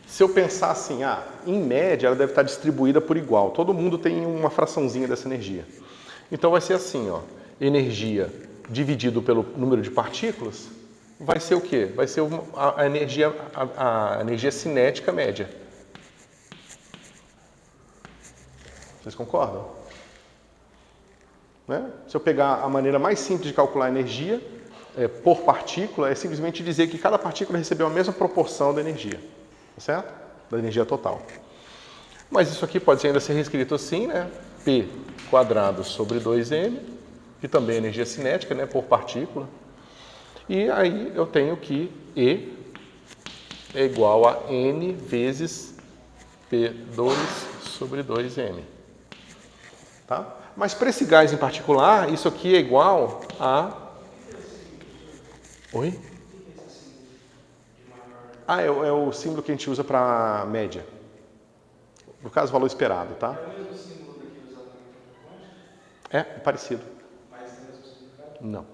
se eu pensar assim, em média ela deve estar distribuída por igual. Todo mundo tem uma fraçãozinha dessa energia. Então vai ser assim, energia dividido pelo número de partículas, vai ser o quê? Vai ser a energia cinética média. Vocês concordam? Né? Se eu pegar a maneira mais simples de calcular a energia por partícula, é simplesmente dizer que cada partícula recebeu a mesma proporção da energia, tá certo? Da energia total. Mas isso aqui pode ainda ser reescrito assim, né? P quadrado sobre 2m, que também é energia cinética, né? Por partícula. E aí eu tenho que E é igual a N vezes P2 sobre 2m. Tá? Mas para esse gás em particular, isso aqui é igual a... Oi? É o símbolo que a gente usa para média. No caso, valor esperado, tá? É o mesmo símbolo daqui usado na mecânica quântica? É parecido. Mas tem o mesmo significado? Não.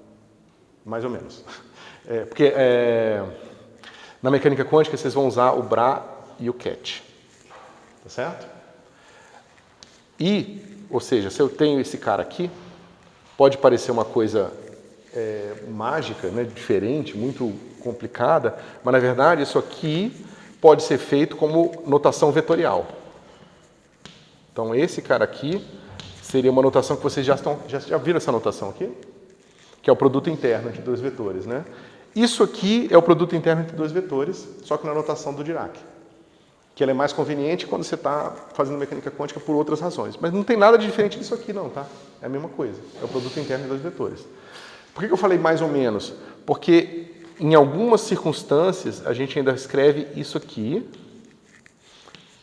Mais ou menos. Porque na mecânica quântica vocês vão usar o Bra e o Ket. Tá certo? Ou seja, se eu tenho esse cara aqui, pode parecer uma coisa mágica, né, diferente, muito complicada, mas na verdade isso aqui pode ser feito como notação vetorial. Então esse cara aqui seria uma notação que vocês já viram essa notação aqui? Que é o produto interno entre dois vetores, né? Isso aqui é o produto interno entre dois vetores, só que na notação do Dirac. Que ela é mais conveniente quando você está fazendo mecânica quântica por outras razões. Mas não tem nada de diferente disso aqui não, tá? É a mesma coisa. É o produto interno de dois vetores. Por que eu falei mais ou menos? Porque em algumas circunstâncias a gente ainda escreve isso aqui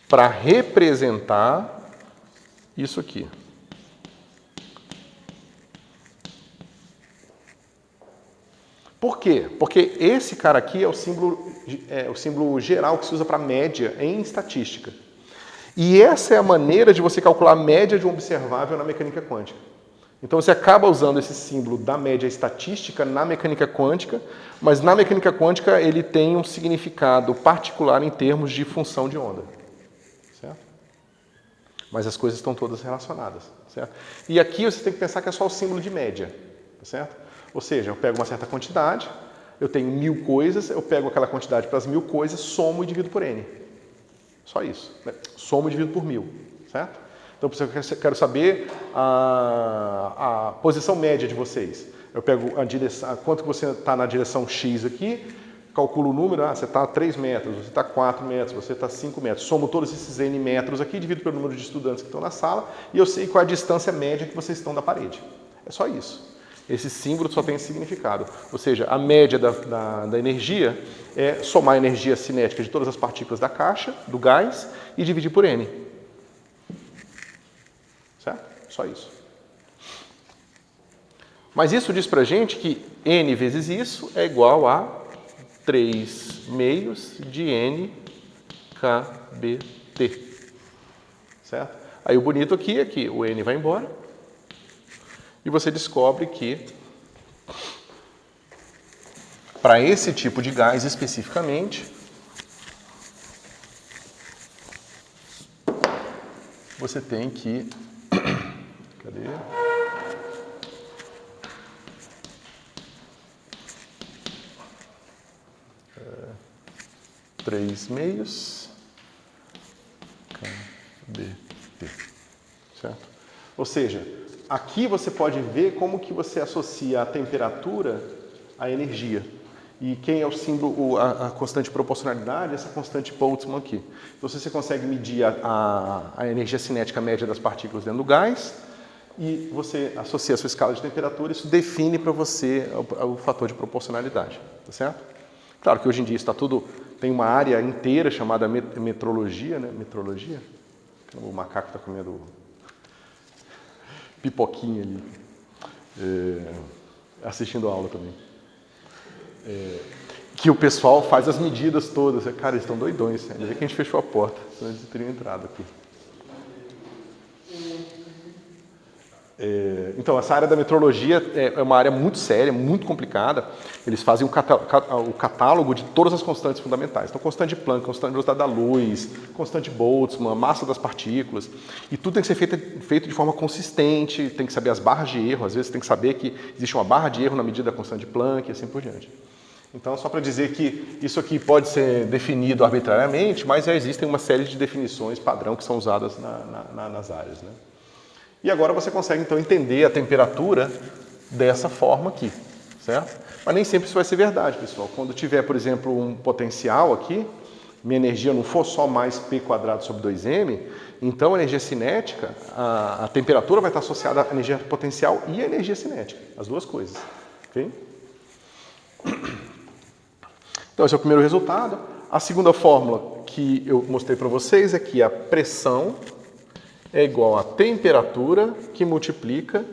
para representar isso aqui. Por quê? Porque esse cara aqui é o símbolo geral que se usa para média em estatística. E essa é a maneira de você calcular a média de um observável na mecânica quântica. Então você acaba usando esse símbolo da média estatística na mecânica quântica, mas na mecânica quântica ele tem um significado particular em termos de função de onda. Certo? Mas as coisas estão todas relacionadas. Certo? E aqui você tem que pensar que é só o símbolo de média. Certo? Ou seja, eu pego uma certa quantidade, eu tenho 1000 coisas, eu pego aquela quantidade para as 1000 coisas, somo e divido por N. Só isso. Né? Somo e divido por 1000. Certo? Então, eu quero saber a posição média de vocês. Eu pego a direção, quanto que você está na direção X aqui, calculo o número, você está a 3 metros, você está a 4 metros, você está a 5 metros. Somo todos esses N metros aqui, divido pelo número de estudantes que estão na sala e eu sei qual é a distância média que vocês estão da parede. É só isso. Esse símbolo só tem esse significado. Ou seja, a média da energia é somar a energia cinética de todas as partículas da caixa, do gás, e dividir por N. Certo? Só isso. Mas isso diz pra gente que N vezes isso é igual a 3 meios de N kBT. Certo? Aí o bonito aqui é que o N vai embora e você descobre que para esse tipo de gás especificamente, você tem que... Cadê? Três meios kBT, certo? Ou seja, aqui você pode ver como que você associa a temperatura à energia. E quem é o símbolo, a constante proporcionalidade, essa constante Boltzmann aqui. Então, você consegue medir a energia cinética média das partículas dentro do gás e você associa a sua escala de temperatura, isso define para você o fator de proporcionalidade, tá certo? Claro que hoje em dia isso tem uma área inteira chamada metrologia, né? Metrologia? O macaco está comendo pipoquinha ali, assistindo a aula também. Que o pessoal faz as medidas todas. Cara, eles estão doidões. Ainda bem que a gente fechou a porta, senão eles teriam entrado aqui. Então, essa área da metrologia é uma área muito séria, muito complicada. Eles fazem o catálogo de todas as constantes fundamentais. Então, constante de Planck, constante de velocidade da luz, constante de Boltzmann, massa das partículas. E tudo tem que ser feito de forma consistente, tem que saber as barras de erro. Às vezes tem que saber que existe uma barra de erro na medida da constante de Planck e assim por diante. Então, só para dizer que isso aqui pode ser definido arbitrariamente, mas já existem uma série de definições padrão que são usadas nas áreas, né? E agora você consegue, então, entender a temperatura dessa forma aqui, certo? Mas nem sempre isso vai ser verdade, pessoal. Quando tiver, por exemplo, um potencial aqui, minha energia não for só mais P² sobre 2m, então a energia cinética, a temperatura vai estar associada à energia potencial e à energia cinética, as duas coisas, ok? Então, esse é o primeiro resultado. A segunda fórmula que eu mostrei para vocês é que a pressão é igual a temperatura que multiplica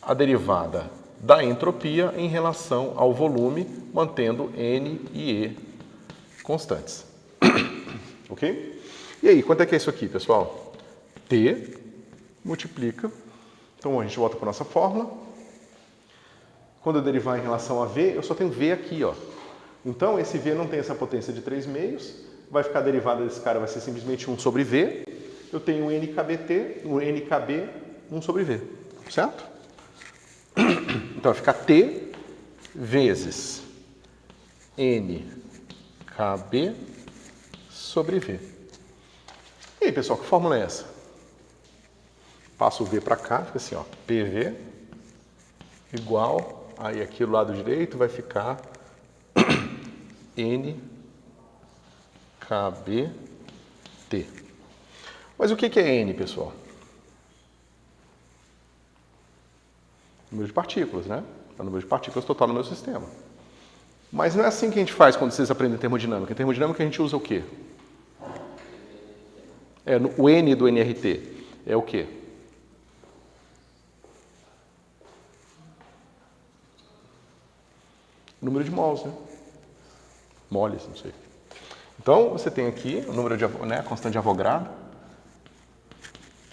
a derivada da entropia em relação ao volume, mantendo N e E constantes. Ok? E aí, quanto é que é isso aqui, pessoal? T multiplica. Então, a gente volta para a nossa fórmula. Quando eu derivar em relação a V, eu só tenho V aqui, ó. Então, esse V não tem essa potência de 3 meios. Vai ficar a derivada desse cara, vai ser simplesmente 1 sobre V. Eu tenho um NKBT, um NKB, 1 sobre V, certo? Então vai ficar T vezes NKB sobre V. E aí, pessoal, que fórmula é essa? Passo o V para cá, fica assim, ó, PV igual, aí aqui do lado direito vai ficar NKBT. Mas o que é N, pessoal? Número de partículas, né? É o número de partículas total no meu sistema. Mas não é assim que a gente faz quando vocês aprendem termodinâmica. Em termodinâmica a gente usa o quê? O N do NRT é o quê? Número de mols, né? Moles, não sei. Então, você tem aqui o número de, né, a constante de Avogadro,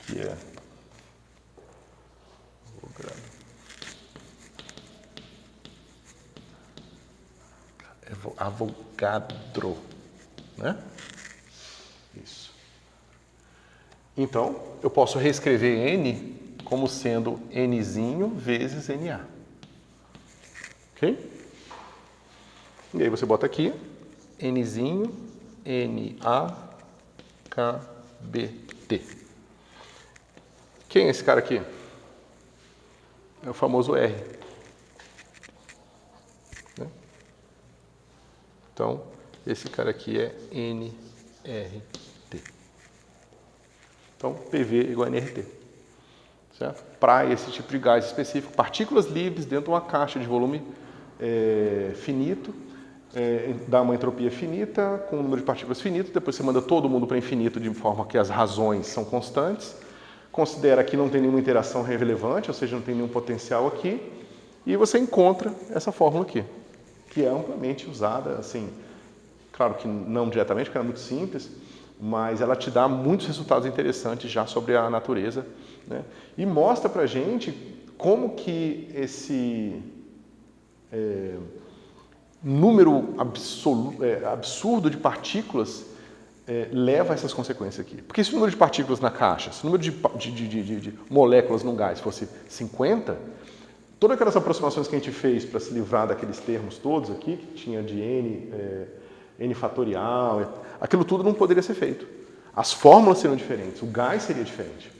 que é Avogadro, né? Isso. Então, eu posso reescrever N como sendo Nzinho vezes Na. Ok? E aí você bota aqui Nzinho, NaKBT. Quem é esse cara aqui? É o famoso R. Né? Então, esse cara aqui é NRT. Então, PV igual a NRT. Certo? Para esse tipo de gás específico, partículas livres dentro de uma caixa de volume finito, dá uma entropia finita, com um número de partículas finito, depois você manda todo mundo para infinito de forma que as razões são constantes, considera que não tem nenhuma interação relevante, ou seja, não tem nenhum potencial aqui, e você encontra essa fórmula aqui, que é amplamente usada, assim, claro que não diretamente, porque ela é muito simples, mas ela te dá muitos resultados interessantes já sobre a natureza, né? E mostra pra gente como que esse número absurdo de partículas leva a essas consequências aqui. Porque se o número de partículas na caixa, se o número de moléculas num gás fosse 50, todas aquelas aproximações que a gente fez para se livrar daqueles termos todos aqui, que tinha de N fatorial, aquilo tudo não poderia ser feito. As fórmulas seriam diferentes, o gás seria diferente,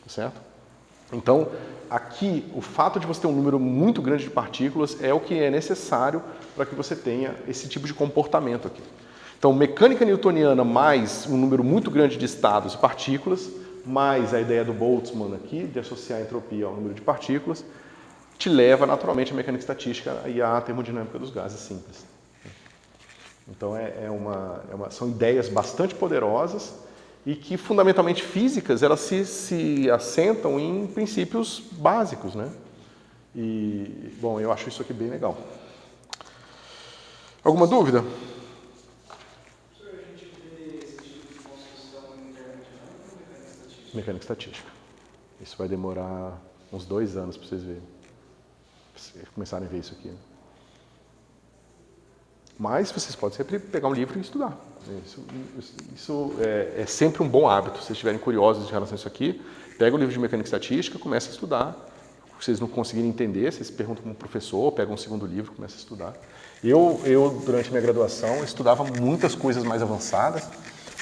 certo? Então, aqui, o fato de você ter um número muito grande de partículas é o que é necessário para que você tenha esse tipo de comportamento aqui. Então, mecânica newtoniana mais um número muito grande de estados e partículas, mais a ideia do Boltzmann aqui, de associar a entropia ao número de partículas, te leva naturalmente à mecânica estatística e à termodinâmica dos gases simples. Então, são ideias bastante poderosas e que, fundamentalmente físicas, elas se assentam em princípios básicos, né? E, bom, eu acho isso aqui bem legal. Alguma dúvida? Professor, a gente vê esse tipo de construção em termodinâmica ou mecânica estatística? Mecânica estatística. Isso vai demorar uns 2 anos para vocês verem. Pra vocês começarem a ver isso aqui. Né? Mas vocês podem sempre pegar um livro e estudar. Isso é sempre um bom hábito. Se vocês estiverem curiosos em relação a isso aqui, pega o livro de mecânica e estatística, começa a estudar. Se vocês não conseguirem entender, vocês perguntam para um professor, pegam um segundo livro, começa a estudar. Eu, durante a minha graduação, estudava muitas coisas mais avançadas,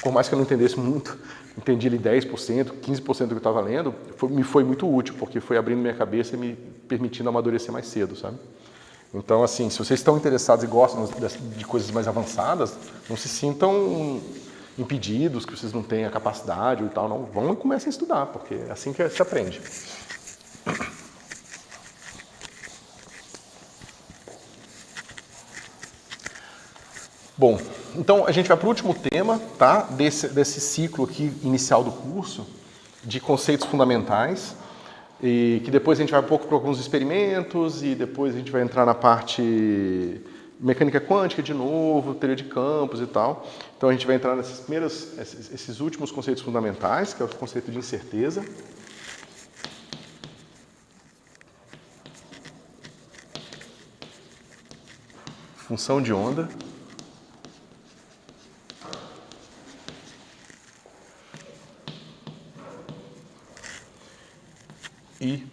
por mais que eu não entendesse muito, entendi ali 10%, 15% do que eu estava lendo, me foi muito útil, porque foi abrindo minha cabeça e me permitindo amadurecer mais cedo, sabe? Então, assim, se vocês estão interessados e gostam de coisas mais avançadas, não se sintam impedidos, que vocês não têm a capacidade e tal, não. Vão e comecem a estudar, porque é assim que se aprende. Bom, então a gente vai para o último tema, tá? Desse ciclo aqui inicial do curso, de conceitos fundamentais, e que depois a gente vai um pouco para alguns experimentos, e depois a gente vai entrar na parte mecânica quântica de novo, teoria de campos e tal. Então a gente vai entrar esses últimos conceitos fundamentais, que é o conceito de incerteza. Função de onda. E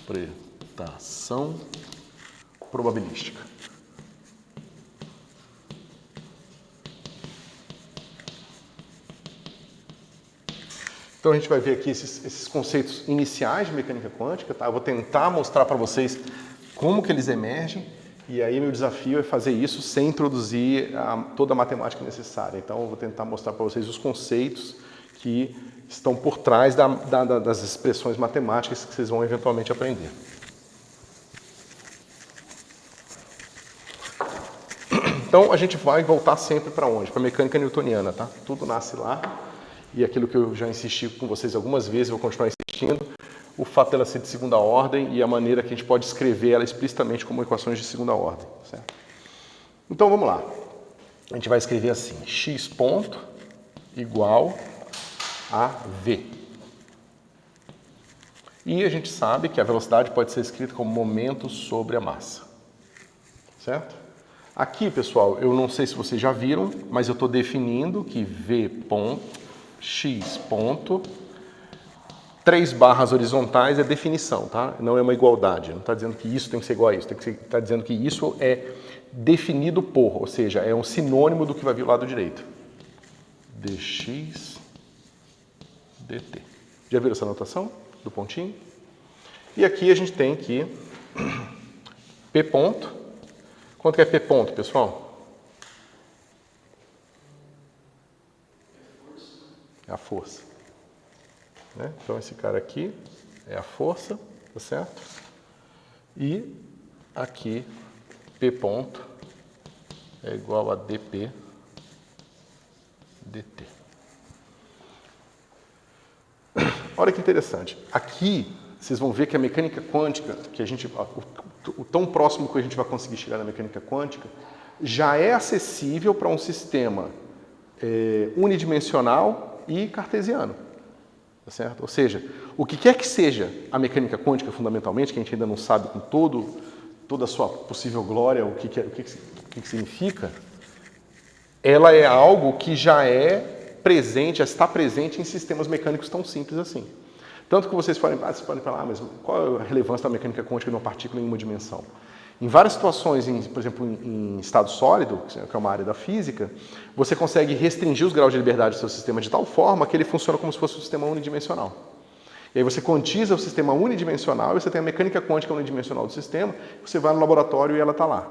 interpretação probabilística. Então a gente vai ver aqui esses conceitos iniciais de mecânica quântica, tá? Eu vou tentar mostrar para vocês como que eles emergem. E aí meu desafio é fazer isso sem introduzir toda a matemática necessária. Então eu vou tentar mostrar para vocês os conceitos que estão por trás das expressões matemáticas que vocês vão eventualmente aprender. Então a gente vai voltar sempre para onde? Para a mecânica newtoniana, tá? Tudo nasce lá. E aquilo que eu já insisti com vocês algumas vezes, eu vou continuar insistindo, o fato dela ser de segunda ordem e a maneira que a gente pode escrever ela explicitamente como equações de segunda ordem. Certo? Então vamos lá. A gente vai escrever assim, x ponto igual a v. E a gente sabe que a velocidade pode ser escrita como momento sobre a massa. Certo? Aqui, pessoal, eu não sei se vocês já viram, mas eu estou definindo que v ponto, x ponto, 3 barras horizontais é definição, tá? Não é uma igualdade. Não está dizendo que isso tem que ser igual a isso. Está dizendo que isso é definido por, ou seja, é um sinônimo do que vai vir do lado direito. dx dt. Já viram essa notação do pontinho? E aqui a gente tem que P ponto. Quanto que é P ponto, pessoal? É a força. Né? Então esse cara aqui é a força, tá certo? E aqui P ponto é igual a dp dt. Olha que interessante. Aqui vocês vão ver que a mecânica quântica, que a gente, o tão próximo que a gente vai conseguir chegar na mecânica quântica, já é acessível para um sistema unidimensional e cartesiano. Tá certo? Ou seja, o que quer que seja a mecânica quântica, fundamentalmente, que a gente ainda não sabe com toda a sua possível glória o que significa, ela é algo que já é presente, já está presente em sistemas mecânicos tão simples assim. Tanto que vocês podem falar, mas qual é a relevância da mecânica quântica de uma partícula em uma dimensão? Em várias situações, por exemplo, em estado sólido, que é uma área da física, você consegue restringir os graus de liberdade do seu sistema de tal forma que ele funciona como se fosse um sistema unidimensional. E aí você quantiza o sistema unidimensional e você tem a mecânica quântica unidimensional do sistema, você vai no laboratório e ela está lá.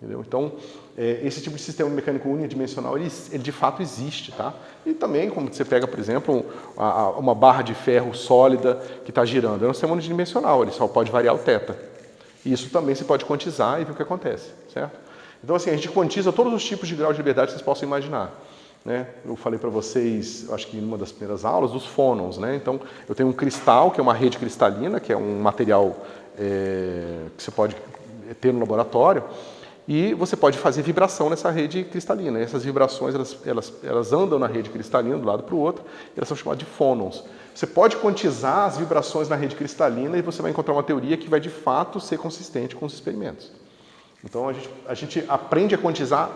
Entendeu? Então, esse tipo de sistema mecânico unidimensional, ele de fato existe. Tá? E também, como você pega, por exemplo, uma barra de ferro sólida que está girando, é um sistema unidimensional, ele só pode variar o θ. Isso também você pode quantizar e ver o que acontece, certo? Então, assim, a gente quantiza todos os tipos de grau de liberdade que vocês possam imaginar. Né? Eu falei para vocês, acho que em uma das primeiras aulas, dos fônons. Né? Então, eu tenho um cristal, que é uma rede cristalina, que é um material que você pode ter no laboratório, E você pode fazer vibração nessa rede cristalina. Essas vibrações, elas andam na rede cristalina, do lado para o outro, e elas são chamadas de fônons. Você pode quantizar as vibrações na rede cristalina e você vai encontrar uma teoria que vai, de fato, ser consistente com os experimentos. Então, a gente aprende a quantizar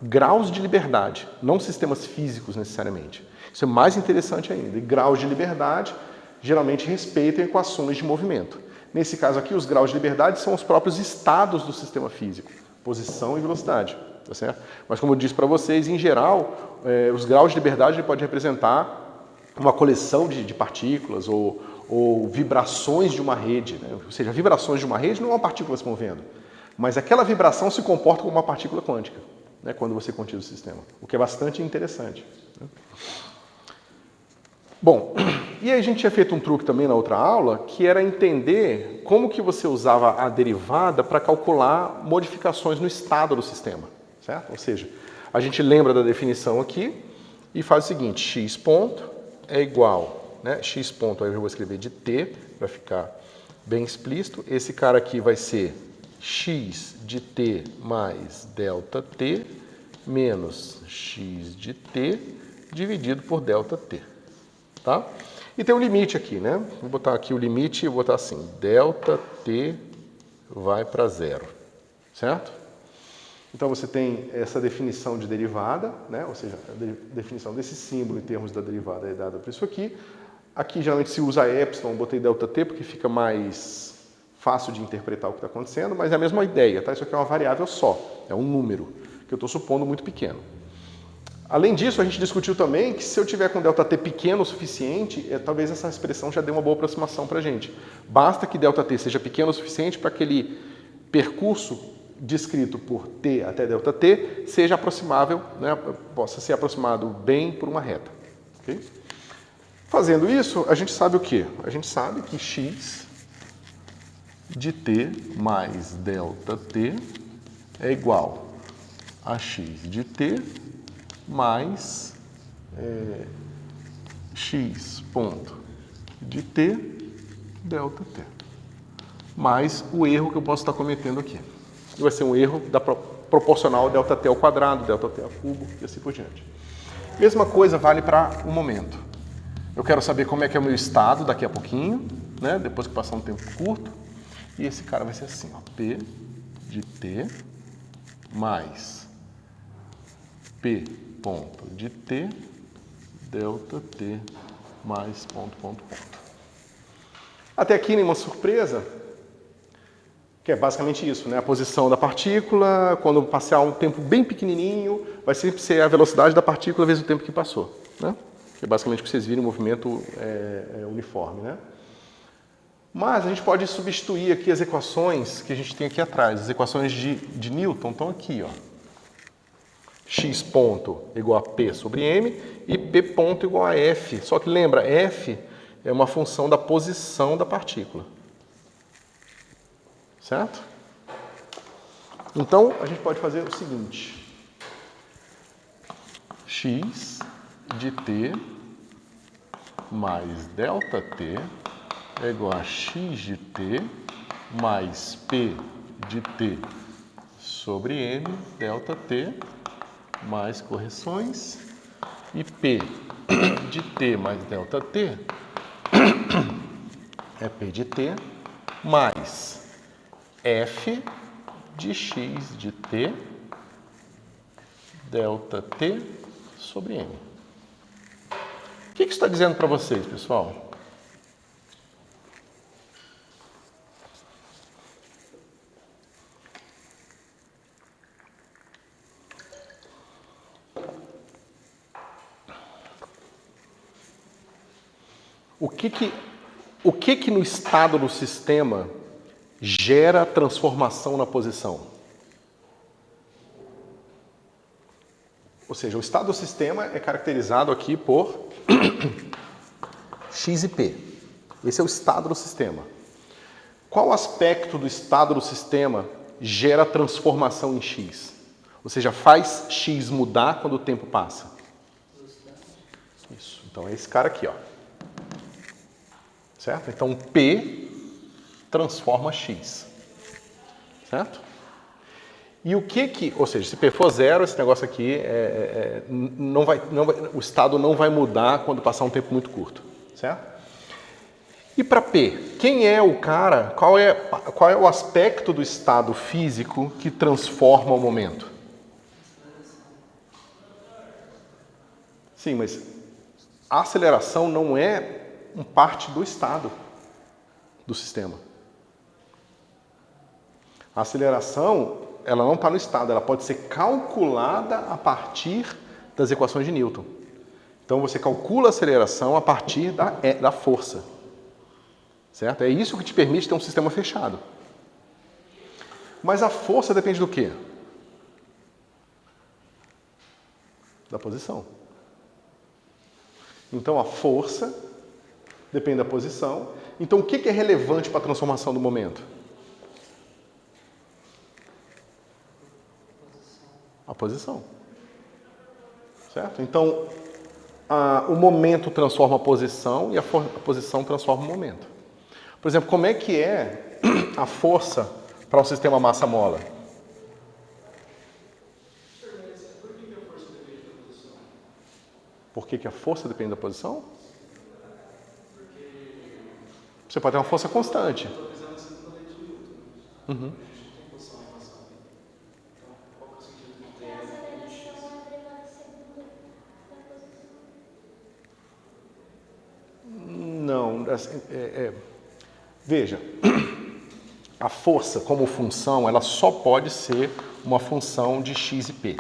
graus de liberdade, não sistemas físicos, necessariamente. Isso é mais interessante ainda. E graus de liberdade, geralmente, respeitam equações de movimento. Nesse caso aqui, os graus de liberdade são os próprios estados do sistema físico. Posição e velocidade, tá certo? Mas como eu disse para vocês, em geral, os graus de liberdade pode representar uma coleção de partículas ou vibrações de uma rede, né? Ou seja, vibrações de uma rede não é uma partícula se movendo, mas aquela vibração se comporta como uma partícula quântica, né? Quando você quantiza o sistema, o que é bastante interessante, né? Bom, e aí a gente tinha feito um truque também na outra aula, que era entender como que você usava a derivada para calcular modificações no estado do sistema, certo? Ou seja, a gente lembra da definição aqui e faz o seguinte, x ponto é igual, né? X ponto, aí eu vou escrever de t, para ficar bem explícito. Esse cara aqui vai ser x de t mais delta t menos x de t dividido por delta t. Tá? E tem um limite aqui, né? Vou botar aqui o limite e vou botar assim, delta t vai para zero, certo? Então você tem essa definição de derivada, né? Ou seja, a definição desse símbolo em termos da derivada é dada por isso aqui. Aqui geralmente se usa epsilon, eu botei delta t porque fica mais fácil de interpretar o que está acontecendo, mas é a mesma ideia, tá? Isso aqui é uma variável só, é um número, que eu estou supondo muito pequeno. Além disso, a gente discutiu também que se eu tiver com ΔT pequeno o suficiente, talvez essa expressão já dê uma boa aproximação para a gente. Basta que ΔT seja pequeno o suficiente para que aquele percurso descrito por t até ΔT seja aproximável, né, possa ser aproximado bem por uma reta. Okay? Fazendo isso, a gente sabe o quê? A gente sabe que x de t mais ΔT é igual a x de t mais x ponto de t delta t, mais o erro que eu posso estar cometendo aqui. E vai ser um erro proporcional a delta t ao quadrado, delta t ao cubo e assim por diante. Mesma coisa vale para o momento. Eu quero saber como é que é o meu estado daqui a pouquinho, né? Depois que passar um tempo curto. E esse cara vai ser assim, ó, p de t mais p ponto de t, delta t mais ponto, ponto, ponto. Até aqui nenhuma surpresa, que é basicamente isso, né? A posição da partícula, quando passar um tempo bem pequenininho, vai sempre ser a velocidade da partícula vezes o tempo que passou, né? Que é basicamente o que vocês viram, o movimento uniforme, né? Mas a gente pode substituir aqui as equações que a gente tem aqui atrás. As equações de Newton estão aqui, ó. X ponto igual a P sobre M e P ponto igual a F. Só que lembra, F é uma função da posição da partícula. Certo? Então, a gente pode fazer o seguinte. X de T mais delta T é igual a X de T mais P de T sobre M delta T mais correções, e P de T mais delta T é P de T mais F de X de T delta T sobre M. O que isso está dizendo para vocês, pessoal? O que no estado do sistema gera transformação na posição? Ou seja, o estado do sistema é caracterizado aqui por X e P. Esse é o estado do sistema. Qual aspecto do estado do sistema gera transformação em X? Ou seja, faz X mudar quando o tempo passa? Isso. Então é esse cara aqui, ó. Certo? Então P transforma X. Certo? E ou seja, se P for zero, esse negócio aqui o estado não vai mudar quando passar um tempo muito curto, certo? E para P, quem é o cara, qual é o aspecto do estado físico que transforma o momento? Sim, mas a aceleração não é parte do estado do sistema. A aceleração, ela não está no estado, ela pode ser calculada a partir das equações de Newton. Então você calcula a aceleração a partir da força. Certo? É isso que te permite ter um sistema fechado. Mas a força depende do quê? Da posição. Então a força depende da posição. Então o que é relevante para a transformação do momento? A posição. Certo? Então o momento transforma a posição e a posição transforma o momento. Por exemplo, como é que é a força para o sistema massa-mola? Por que a força depende da posição? Você pode ter uma força constante. Uhum. Que a aceleração é derivada segunda da posição. Não, veja, a força como função, ela só pode ser uma função de x e p.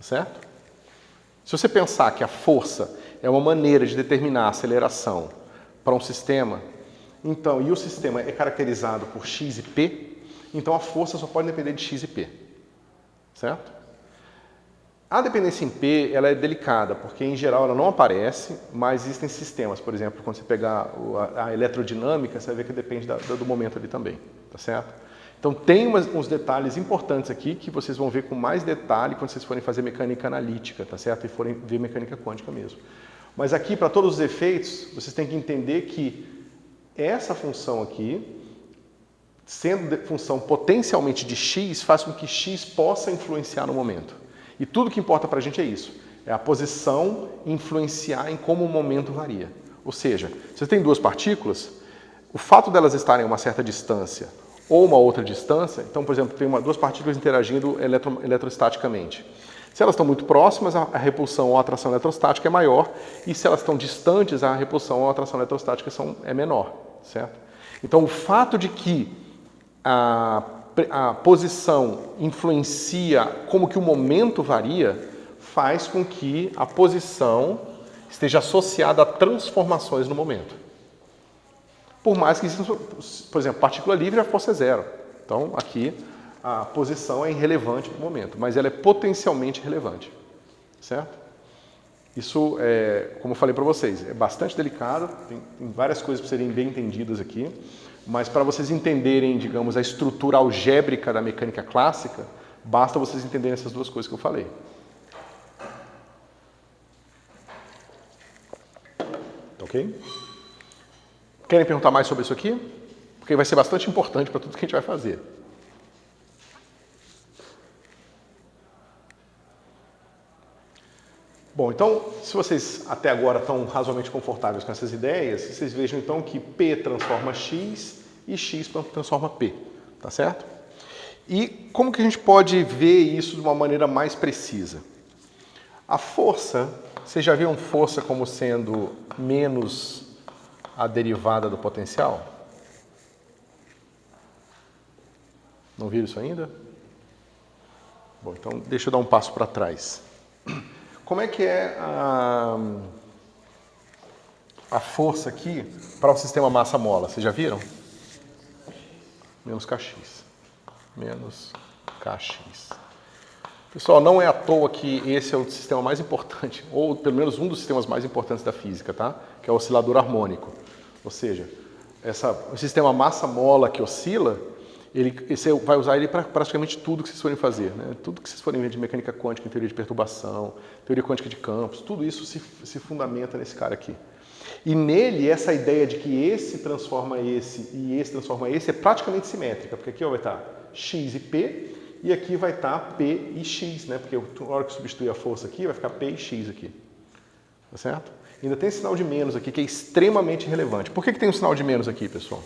Certo? Se você pensar que a força é uma maneira de determinar a aceleração para um sistema, então, e o sistema é caracterizado por x e p, então a força só pode depender de x e p. Certo? A dependência em P, ela é delicada, porque em geral ela não aparece, mas existem sistemas. Por exemplo, quando você pegar a eletrodinâmica, você vai ver que depende do momento ali também, tá certo? Então tem uns detalhes importantes aqui que vocês vão ver com mais detalhe quando vocês forem fazer mecânica analítica, tá certo? E forem ver mecânica quântica mesmo. Mas aqui, para todos os efeitos, vocês têm que entender que essa função aqui, sendo função potencialmente de x, faz com que x possa influenciar no momento. E tudo que importa para a gente é isso. É a posição influenciar em como o momento varia. Ou seja, se você tem duas partículas, o fato delas estarem a uma certa distância ou uma outra distância, então, por exemplo, tem duas partículas interagindo eletrostaticamente. Se elas estão muito próximas, a repulsão ou a atração eletrostática é maior, e se elas estão distantes, a repulsão ou a atração eletrostática é menor, certo? Então, o fato de que a posição influencia como que o momento varia, faz com que a posição esteja associada a transformações no momento. Por mais que exista, por exemplo, partícula livre, a força é zero. Então, aqui, a posição é irrelevante no momento, mas ela é potencialmente relevante. Certo? Isso, como eu falei para vocês, é bastante delicado, tem várias coisas para serem bem entendidas aqui, mas para vocês entenderem, digamos, a estrutura algébrica da mecânica clássica, basta vocês entenderem essas duas coisas que eu falei. Ok? Querem perguntar mais sobre isso aqui? Porque vai ser bastante importante para tudo que a gente vai fazer. Bom, então, se vocês até agora estão razoavelmente confortáveis com essas ideias, vocês vejam então que P transforma X e X transforma P, tá certo? E como que a gente pode ver isso de uma maneira mais precisa? A força, vocês já viram força como sendo menos a derivada do potencial? Não viram isso ainda? Bom, então deixa eu dar um passo para trás. Como é que é a força aqui para o sistema massa-mola? Vocês já viram? Menos Kx. Menos Kx. Pessoal, não é à toa que esse é o sistema mais importante, ou pelo menos um dos sistemas mais importantes da física, tá? Que é o oscilador harmônico. Ou seja, o sistema massa-mola que oscila, você vai usar ele para praticamente tudo que vocês forem fazer. Né? Tudo que vocês forem ver de mecânica quântica, em teoria de perturbação, teoria quântica de campos, tudo isso se fundamenta nesse cara aqui. E nele, essa ideia de que esse transforma esse e esse transforma esse é praticamente simétrica, porque aqui vai estar x e p, e aqui vai estar p e x, né? Porque na hora que substituir a força aqui, vai ficar p e x aqui. Tá certo? Ainda tem sinal de menos aqui, que é extremamente relevante. Por que tem um sinal de menos aqui, pessoal?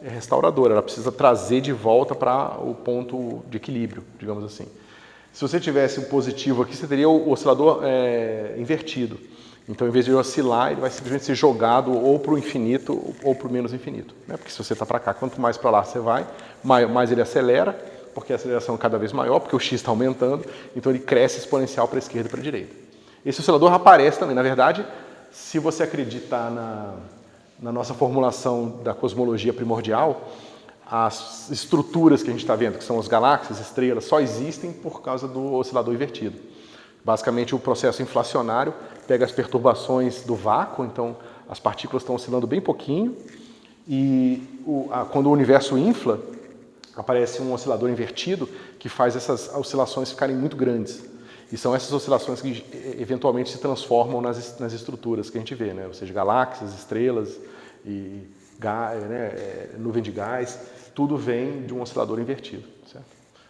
É restauradora, ela precisa trazer de volta para o ponto de equilíbrio, digamos assim. Se você tivesse um positivo aqui, você teria o oscilador invertido. Então, em vez de ele oscilar, ele vai simplesmente ser jogado ou para o infinito ou para o menos infinito. Né? Porque se você está para cá, quanto mais para lá você vai, mais ele acelera, porque a aceleração é cada vez maior, porque o x está aumentando, então ele cresce exponencial para a esquerda e para a direita. Esse oscilador aparece também. Na verdade, se você acreditar na nossa formulação da cosmologia primordial, as estruturas que a gente está vendo, que são as galáxias, estrelas, só existem por causa do oscilador invertido. Basicamente, o processo inflacionário pega as perturbações do vácuo, então as partículas estão oscilando bem pouquinho, e quando o universo infla, aparece um oscilador invertido que faz essas oscilações ficarem muito grandes. E são essas oscilações que eventualmente se transformam nas estruturas que a gente vê, né? Ou seja, galáxias, estrelas, e nuvem de gás, tudo vem de um oscilador invertido. Certo?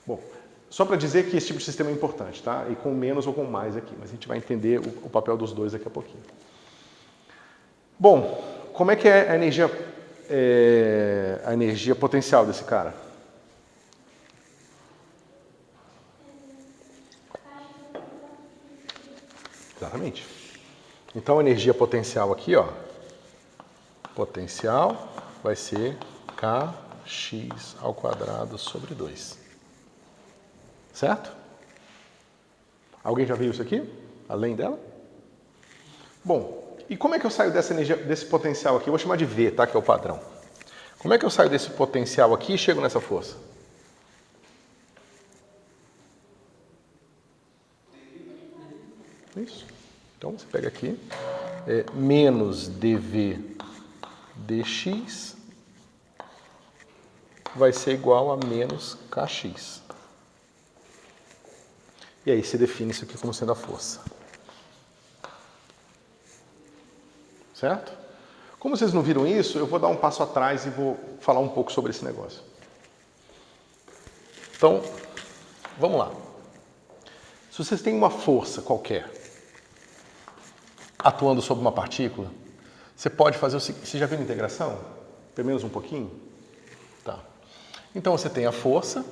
Bom, só para dizer que esse tipo de sistema é importante, tá? E com menos ou com mais aqui, mas a gente vai entender o papel dos dois daqui a pouquinho. Bom, como é que é a energia potencial desse cara? Exatamente. Então a energia potencial aqui, ó, potencial vai ser kx ao quadrado sobre 2. Certo? Alguém já viu isso aqui? Além dela? Bom, e como é que eu saio dessa energia, desse potencial aqui? Eu vou chamar de V, tá? Que é o padrão. Como é que eu saio desse potencial aqui e chego nessa força? Isso. Então você pega aqui, menos dV dx vai ser igual a menos kx. E aí você define isso aqui como sendo a força. Certo? Como vocês não viram isso, eu vou dar um passo atrás e vou falar um pouco sobre esse negócio. Então, vamos lá. Se vocês têm uma força qualquer atuando sobre uma partícula, você pode fazer o seguinte. Você já viu a integração? Pelo menos um pouquinho? Tá. Então você tem a força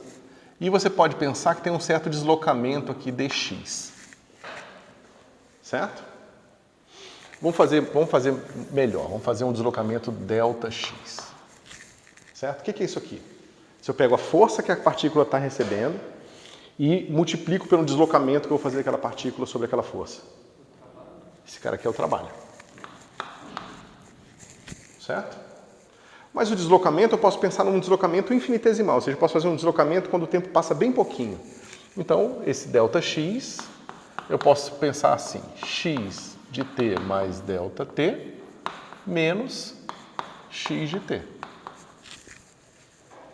e você pode pensar que tem um certo deslocamento aqui dx. Certo? Vamos fazer melhor. Vamos fazer um deslocamento ΔX. Certo? O que é isso aqui? Se eu pego a força que a partícula está recebendo e multiplico pelo deslocamento que eu vou fazer daquela partícula sobre aquela força. Esse cara aqui é o trabalho. Certo? Mas o deslocamento, eu posso pensar num deslocamento infinitesimal, ou seja, eu posso fazer um deslocamento quando o tempo passa bem pouquinho. Então, esse ΔX, eu posso pensar assim, x de t mais ΔT menos x de t.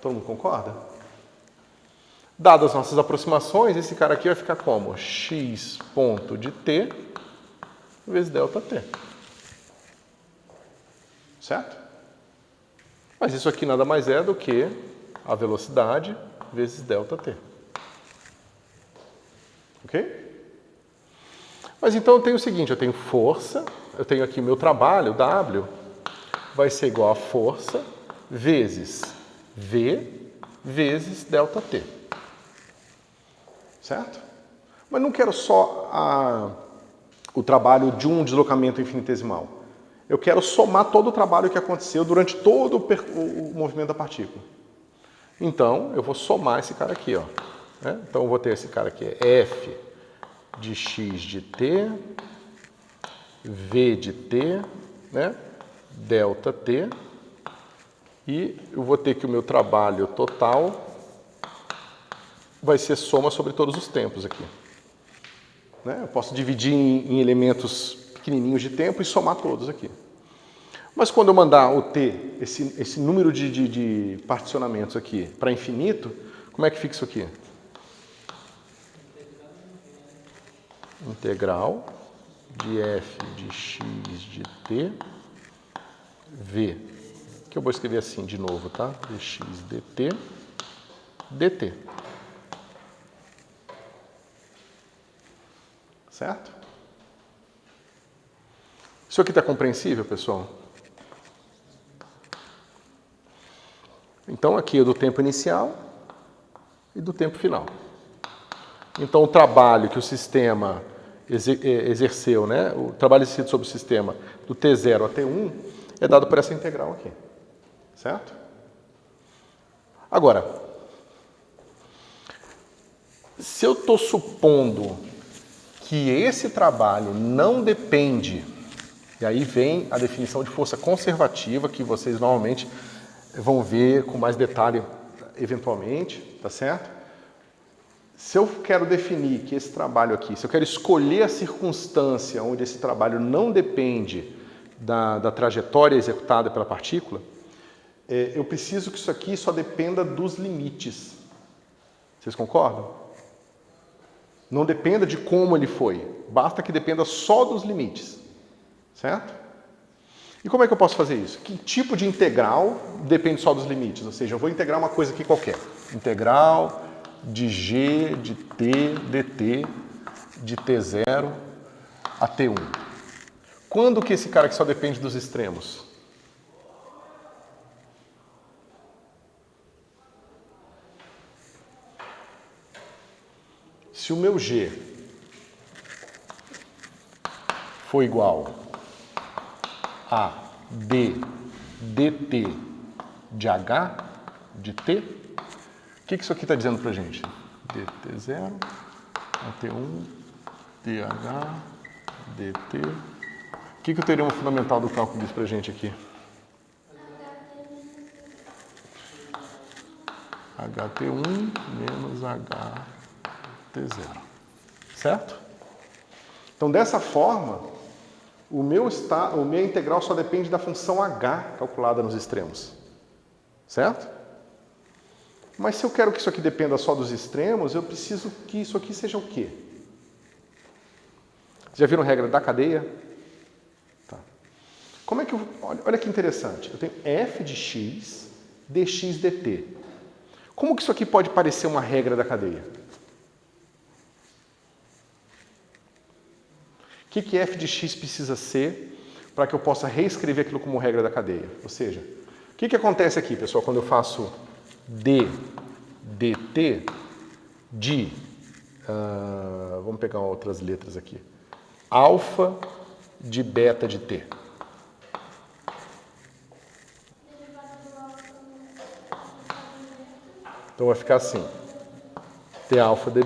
Todo mundo concorda? Dadas as nossas aproximações, esse cara aqui vai ficar como? X ponto de t vezes ΔT. Certo? Mas isso aqui nada mais é do que a velocidade vezes ΔT. Ok? Mas então eu tenho o seguinte, eu tenho força, eu tenho aqui o meu trabalho, W, vai ser igual a força vezes V vezes ΔT. Certo? Mas não quero só o trabalho de um deslocamento infinitesimal. Eu quero somar todo o trabalho que aconteceu durante todo o movimento da partícula. Então, eu vou somar esse cara aqui, ó. Né? Então, eu vou ter esse cara aqui, F de x de t, V de t, né? ΔT, e eu vou ter que o meu trabalho total vai ser soma sobre todos os tempos aqui. Né? Eu posso dividir em elementos pequenininhos de tempo e somar todos aqui. Mas quando eu mandar o t, esse número de particionamentos aqui, para infinito, como é que fica isso aqui? Integral de f de x de t, v que eu vou escrever assim de novo, tá? dx dt, dt. Certo? Isso aqui está compreensível, pessoal? Então, aqui é do tempo inicial e do tempo final. Então, o trabalho que o sistema exerceu, né? O trabalho exercido sobre o sistema do T0 a T1 é dado por essa integral aqui. Certo? Agora, se eu estou supondo que esse trabalho não depende, e aí vem a definição de força conservativa, que vocês normalmente vão ver com mais detalhe eventualmente, tá certo? Se eu quero definir que esse trabalho aqui, se eu quero escolher a circunstância onde esse trabalho não depende da trajetória executada pela partícula, eu preciso que isso aqui só dependa dos limites. Vocês concordam? Não dependa de como ele foi, basta que dependa só dos limites. Certo? E como é que eu posso fazer isso? Que tipo de integral depende só dos limites? Ou seja, eu vou integrar uma coisa aqui qualquer. Integral de g de t dt de t0 a t1. Quando que esse cara aqui só depende dos extremos? Se o meu g for igual a d dt de h de t, o que isso aqui está dizendo para a gente? dt0 a t1 dh dt. O que o teorema fundamental do cálculo diz para a gente aqui? ht1 menos ht0. Certo? Então, dessa forma, a minha integral só depende da função h calculada nos extremos. Certo? Mas se eu quero que isso aqui dependa só dos extremos, eu preciso que isso aqui seja o quê? Já viram a regra da cadeia? Tá. Como é que olha que interessante. Eu tenho f de x, dx dt. Como que isso aqui pode parecer uma regra da cadeia? O que f de x precisa ser para que eu possa reescrever aquilo como regra da cadeia? Ou seja, o que acontece aqui, pessoal, quando eu faço d dt de, vamos pegar outras letras aqui, alfa de beta de t? Então vai ficar assim, d alfa d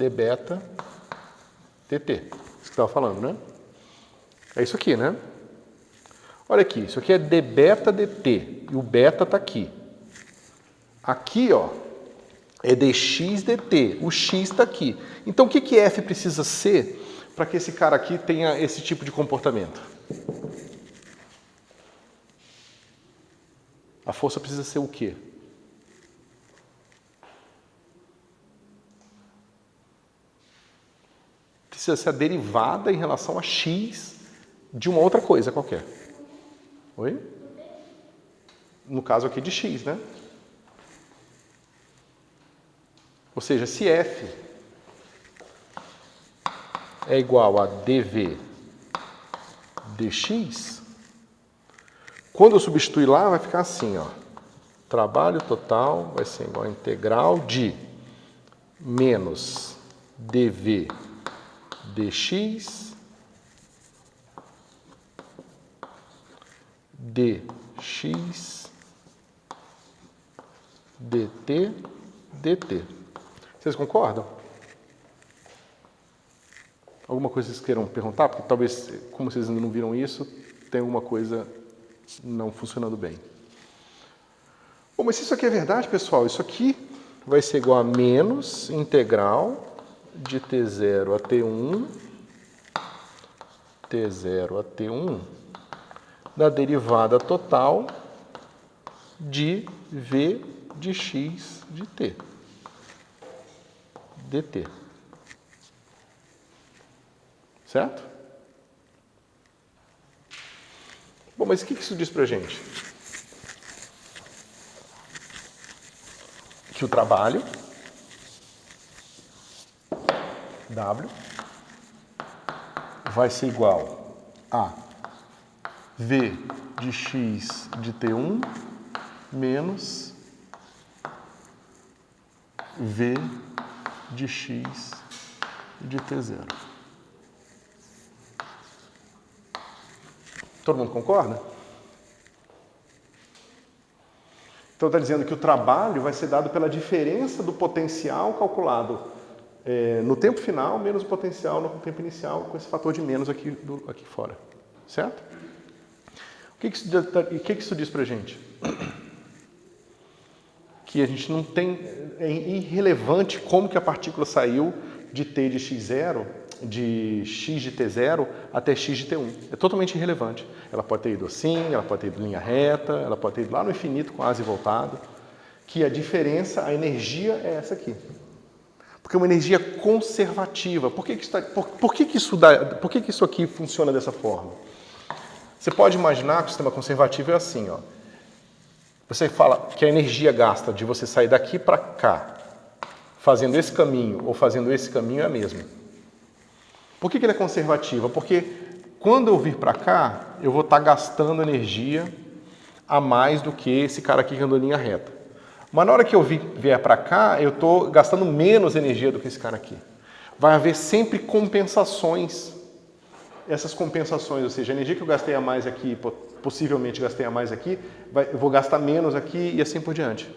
beta dt. Isso que estava falando, né? É isso aqui, né? Olha aqui, isso aqui é d beta dt e o beta está aqui. Aqui, ó, é dx dt, o x está aqui. Então, o que f precisa ser para que esse cara aqui tenha esse tipo de comportamento? A força precisa ser o quê? Precisa ser a derivada em relação a x de uma outra coisa qualquer. Oi? No caso aqui de x, né? Ou seja, se f é igual a dv dx, quando eu substituir lá, vai ficar assim, ó. Trabalho total vai ser igual a integral de menos dv dx dx dt dt. Vocês concordam? Alguma coisa que vocês queiram perguntar? Porque talvez, como vocês ainda não viram isso, tem alguma coisa não funcionando bem. Bom, mas se isso aqui é verdade, pessoal, isso aqui vai ser igual a menos integral de t0 a t1 da derivada total de v de x de t dt. Certo? Pô, mas o que isso diz pra gente? Que o trabalho, W, vai ser igual a V de x de T1 menos V de x de T0. Todo mundo concorda? Então está dizendo que o trabalho vai ser dado pela diferença do potencial calculado no tempo final menos o potencial no tempo inicial, com esse fator de menos aqui fora. Certo? O que isso diz pra gente? Que a gente não tem... É irrelevante como que a partícula saiu de T de x0, de x de T0 até x de T1. É totalmente irrelevante. Ela pode ter ido assim, ela pode ter ido em linha reta, ela pode ter ido lá no infinito quase voltado. Que a diferença, a energia é essa aqui. Porque é uma energia conservativa. Por que isso aqui funciona dessa forma? Você pode imaginar que o sistema conservativo é assim, ó. Você fala que a energia gasta de você sair daqui para cá, fazendo esse caminho ou fazendo esse caminho é a mesma. Por que ele é conservativa? Porque quando eu vir para cá, eu vou estar gastando energia a mais do que esse cara aqui que andou em linha reta. Mas na hora que eu vier para cá, eu estou gastando menos energia do que esse cara aqui. Vai haver sempre compensações. Essas compensações, ou seja, a energia que eu gastei a mais aqui, possivelmente gastei a mais aqui, eu vou gastar menos aqui e assim por diante.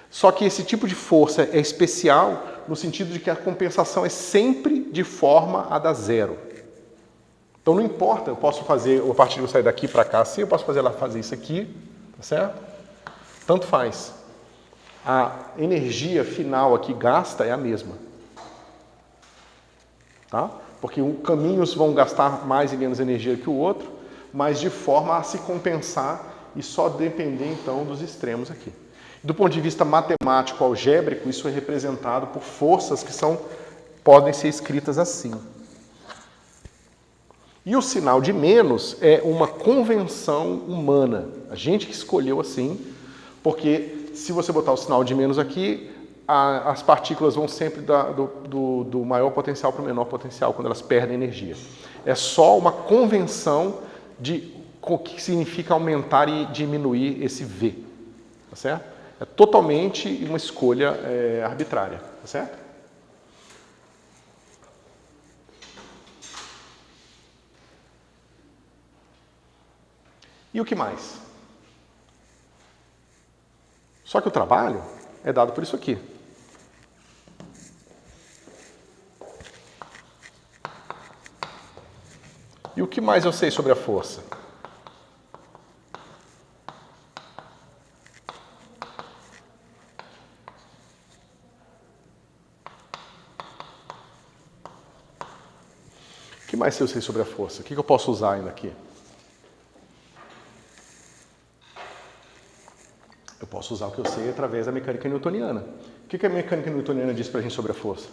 Só que esse tipo de força é especial no sentido de que a compensação é sempre de forma a dar zero. Então não importa, eu posso fazer, a partir de eu sair daqui para cá assim, eu posso fazer ela fazer isso aqui, tá certo? Tanto faz. A energia final aqui gasta é a mesma. Tá? Porque caminhos vão gastar mais e menos energia que o outro, mas de forma a se compensar e só depender então dos extremos aqui. Do ponto de vista matemático algébrico, isso é representado por forças que podem ser escritas assim. E o sinal de menos é uma convenção humana. A gente que escolheu assim, porque se você botar o sinal de menos aqui, as partículas vão sempre do maior potencial para o menor potencial, quando elas perdem energia. É só uma convenção de o que significa aumentar e diminuir esse V. Tá certo? É totalmente uma escolha arbitrária. Tá certo? E o que mais? Só que o trabalho é dado por isso aqui. E o que mais eu sei sobre a força? O que mais eu sei sobre a força? O que eu posso usar ainda aqui? Eu posso usar o que eu sei através da mecânica newtoniana. O que a mecânica newtoniana diz para a gente sobre a força?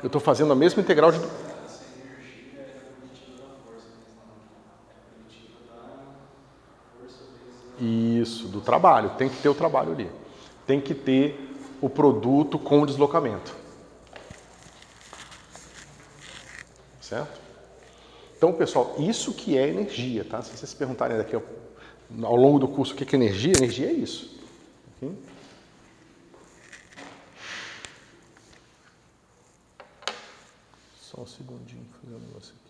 Eu estou fazendo a mesma integral de... Isso, do trabalho. Tem que ter o trabalho ali. Tem que ter o produto com o deslocamento. Certo? Então, pessoal, isso que é energia, tá? Se vocês se perguntarem daqui ao longo do curso o que é energia, energia é isso. Okay? Só um segundinho para fazer um negócio aqui.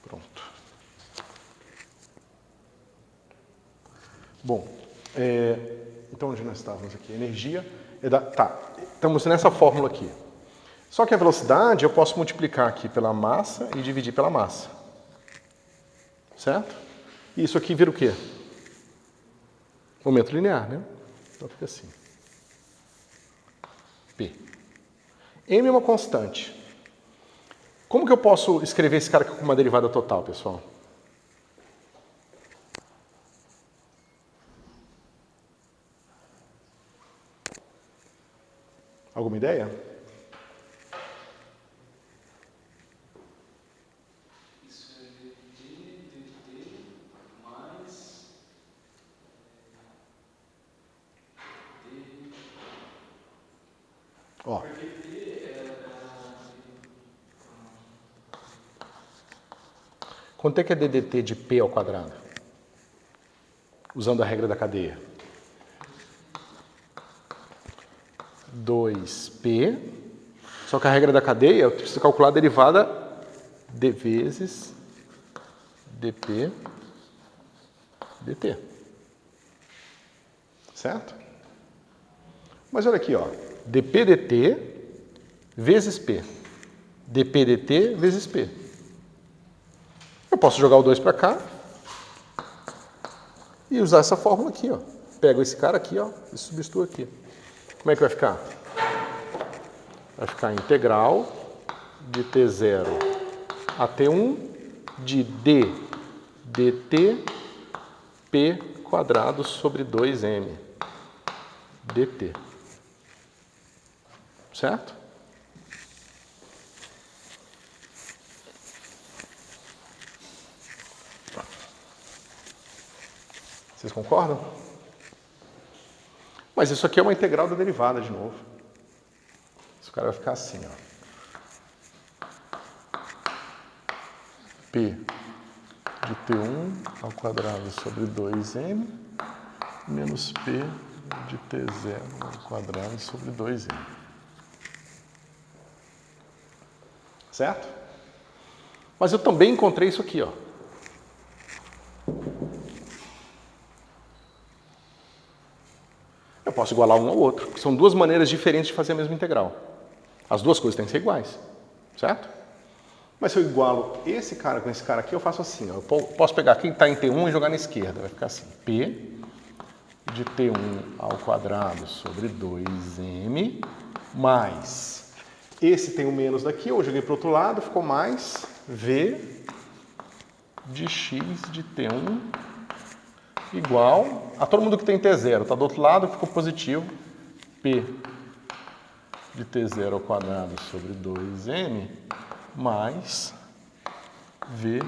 Pronto. Bom, então onde nós estávamos aqui? Energia é da... Tá, estamos nessa fórmula aqui. Só que a velocidade eu posso multiplicar aqui pela massa e dividir pela massa. Certo? E isso aqui vira o quê? Momento linear, né? Então fica assim. P. M é uma constante. Como que eu posso escrever esse cara aqui com uma derivada total, pessoal? Alguma ideia? Isso é dt mais d. Ó, Porque d quanto é que é ddt de p ao quadrado? Usando a regra da cadeia. 2p, só que a regra da cadeia, eu preciso calcular a derivada d vezes dp dt. Certo? Mas olha aqui, ó, dp dt vezes p. dp dt vezes p. Eu posso jogar o 2 para cá e usar essa fórmula aqui, ó. Pego esse cara aqui, ó, e substituo aqui. Como é que vai ficar? Vai ficar integral de t0 a t1 de d dt p quadrado sobre 2m dt. Certo? Vocês concordam? Mas isso aqui é uma integral da derivada de novo. Esse cara vai ficar assim, ó. P de T1 ao quadrado sobre 2m menos P de T0 ao quadrado sobre 2m. Certo? Mas eu também encontrei isso aqui, ó. Eu posso igualar um ao outro. São duas maneiras diferentes de fazer a mesma integral. As duas coisas têm que ser iguais. Certo? Mas se eu igualo esse cara com esse cara aqui, eu faço assim. Ó. Eu posso pegar quem está em T1 e jogar na esquerda. Vai ficar assim. P de T1 ao quadrado sobre 2m mais... Esse tem o menos daqui, eu joguei para o outro lado, ficou mais V de x de T1 igual a todo mundo que tem T0. Está do outro lado, ficou positivo. P de T0 ao quadrado sobre 2m mais V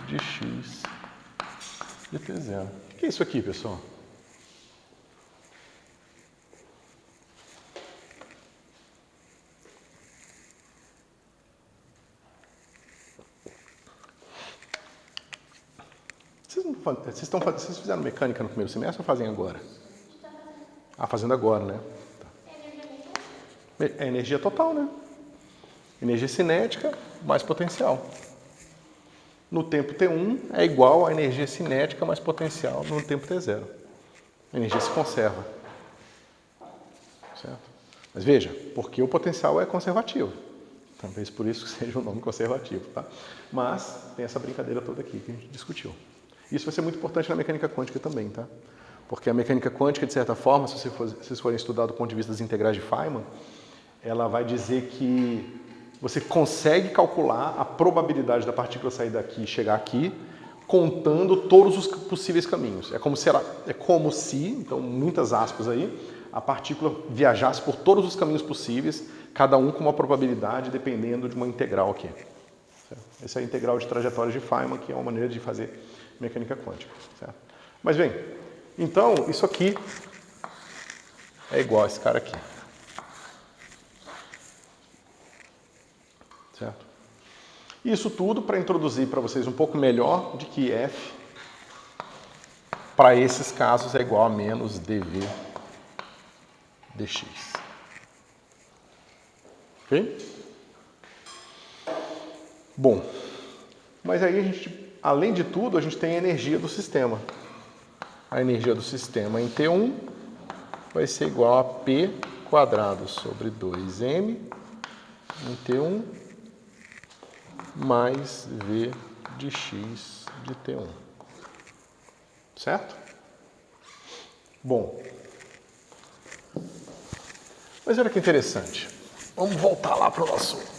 de x de T0. O que é isso aqui, pessoal? Vocês fizeram mecânica no primeiro semestre ou fazem agora? Ah, fazendo agora, né? É energia total, né? Energia cinética mais potencial. No tempo T1 é igual à energia cinética mais potencial no tempo T0. A energia se conserva. Certo? Mas veja, porque o potencial é conservativo. Talvez por isso que seja o nome conservativo, tá? Mas tem essa brincadeira toda aqui que a gente discutiu. Isso vai ser muito importante na mecânica quântica também, tá? Porque a mecânica quântica, de certa forma, se vocês forem estudar do ponto de vista das integrais de Feynman, ela vai dizer que você consegue calcular a probabilidade da partícula sair daqui e chegar aqui, contando todos os possíveis caminhos. É como se, então muitas aspas aí, a partícula viajasse por todos os caminhos possíveis, cada um com uma probabilidade dependendo de uma integral aqui. Certo? Essa é a integral de trajetórias de Feynman, que é uma maneira de fazer mecânica quântica. Certo? Mas bem, então isso aqui é igual a esse cara aqui. Certo? Isso tudo para introduzir para vocês um pouco melhor de que F, para esses casos, é igual a menos dV dx. Ok? Bom, mas aí a gente, além de tudo, a gente tem a energia do sistema. A energia do sistema em T1 vai ser igual a P quadrado sobre 2m em T1 mais V de x de T1. Certo? Bom. Mas olha que interessante. Vamos voltar lá para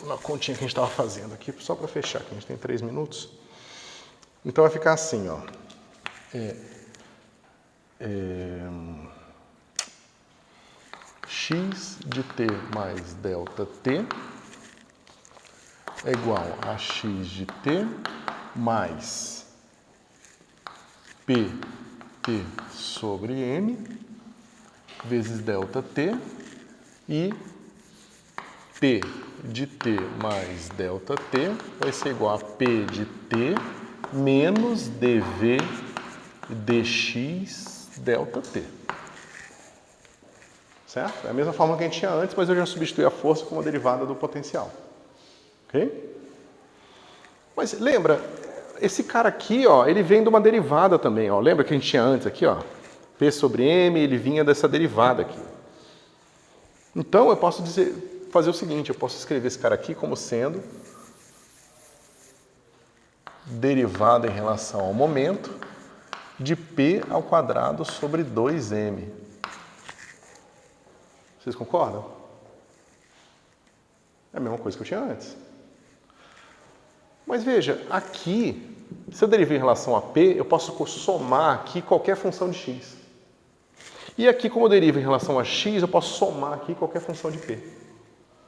na continha que a gente estava fazendo aqui, só para fechar, que a gente tem 3 minutos. Então vai ficar assim, ó. X de t mais delta t é igual a x de t mais pt sobre m vezes delta t e p de t mais delta t vai ser igual a p de t menos dv dx delta t. Certo? É a mesma forma que a gente tinha antes, mas eu já substituí a força como derivada do potencial. Ok? Mas lembra, esse cara aqui, ó, ele vem de uma derivada também. Ó. Lembra que a gente tinha antes aqui? Ó, P sobre M, ele vinha dessa derivada aqui. Então eu posso fazer o seguinte, eu posso escrever esse cara aqui como sendo derivada em relação ao momento de P ao quadrado sobre 2M. Vocês concordam? É a mesma coisa que eu tinha antes. Mas veja, aqui, se eu derivei em relação a P, eu posso somar aqui qualquer função de x. E aqui, como eu derivo em relação a x, eu posso somar aqui qualquer função de P.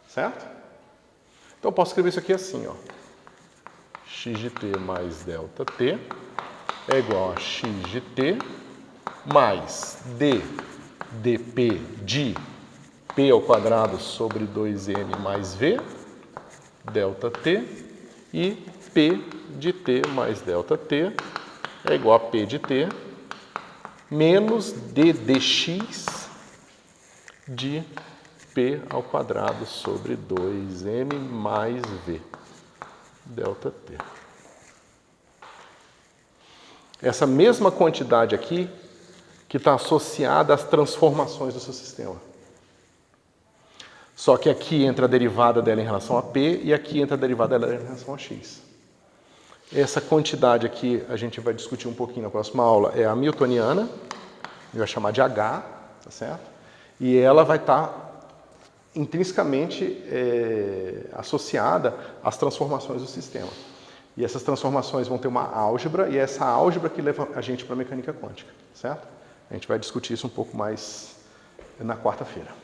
Certo? Então eu posso escrever isso aqui assim, ó. X de t mais delta t é igual a x de t mais dp de p ao quadrado sobre 2m mais v, delta t, e p de t mais delta t é igual a p de t menos d dx de p ao quadrado sobre 2m mais v, delta t. Essa mesma quantidade aqui que está associada às transformações do seu sistema. Só que aqui entra a derivada dela em relação a P e aqui entra a derivada dela em relação a X. Essa quantidade aqui a gente vai discutir um pouquinho na próxima aula, é a hamiltoniana, a gente vai chamar de H, tá certo? E ela vai estar intrinsecamente associada às transformações do sistema. E essas transformações vão ter uma álgebra, e é essa álgebra que leva a gente para a mecânica quântica, certo? A gente vai discutir isso um pouco mais na quarta-feira.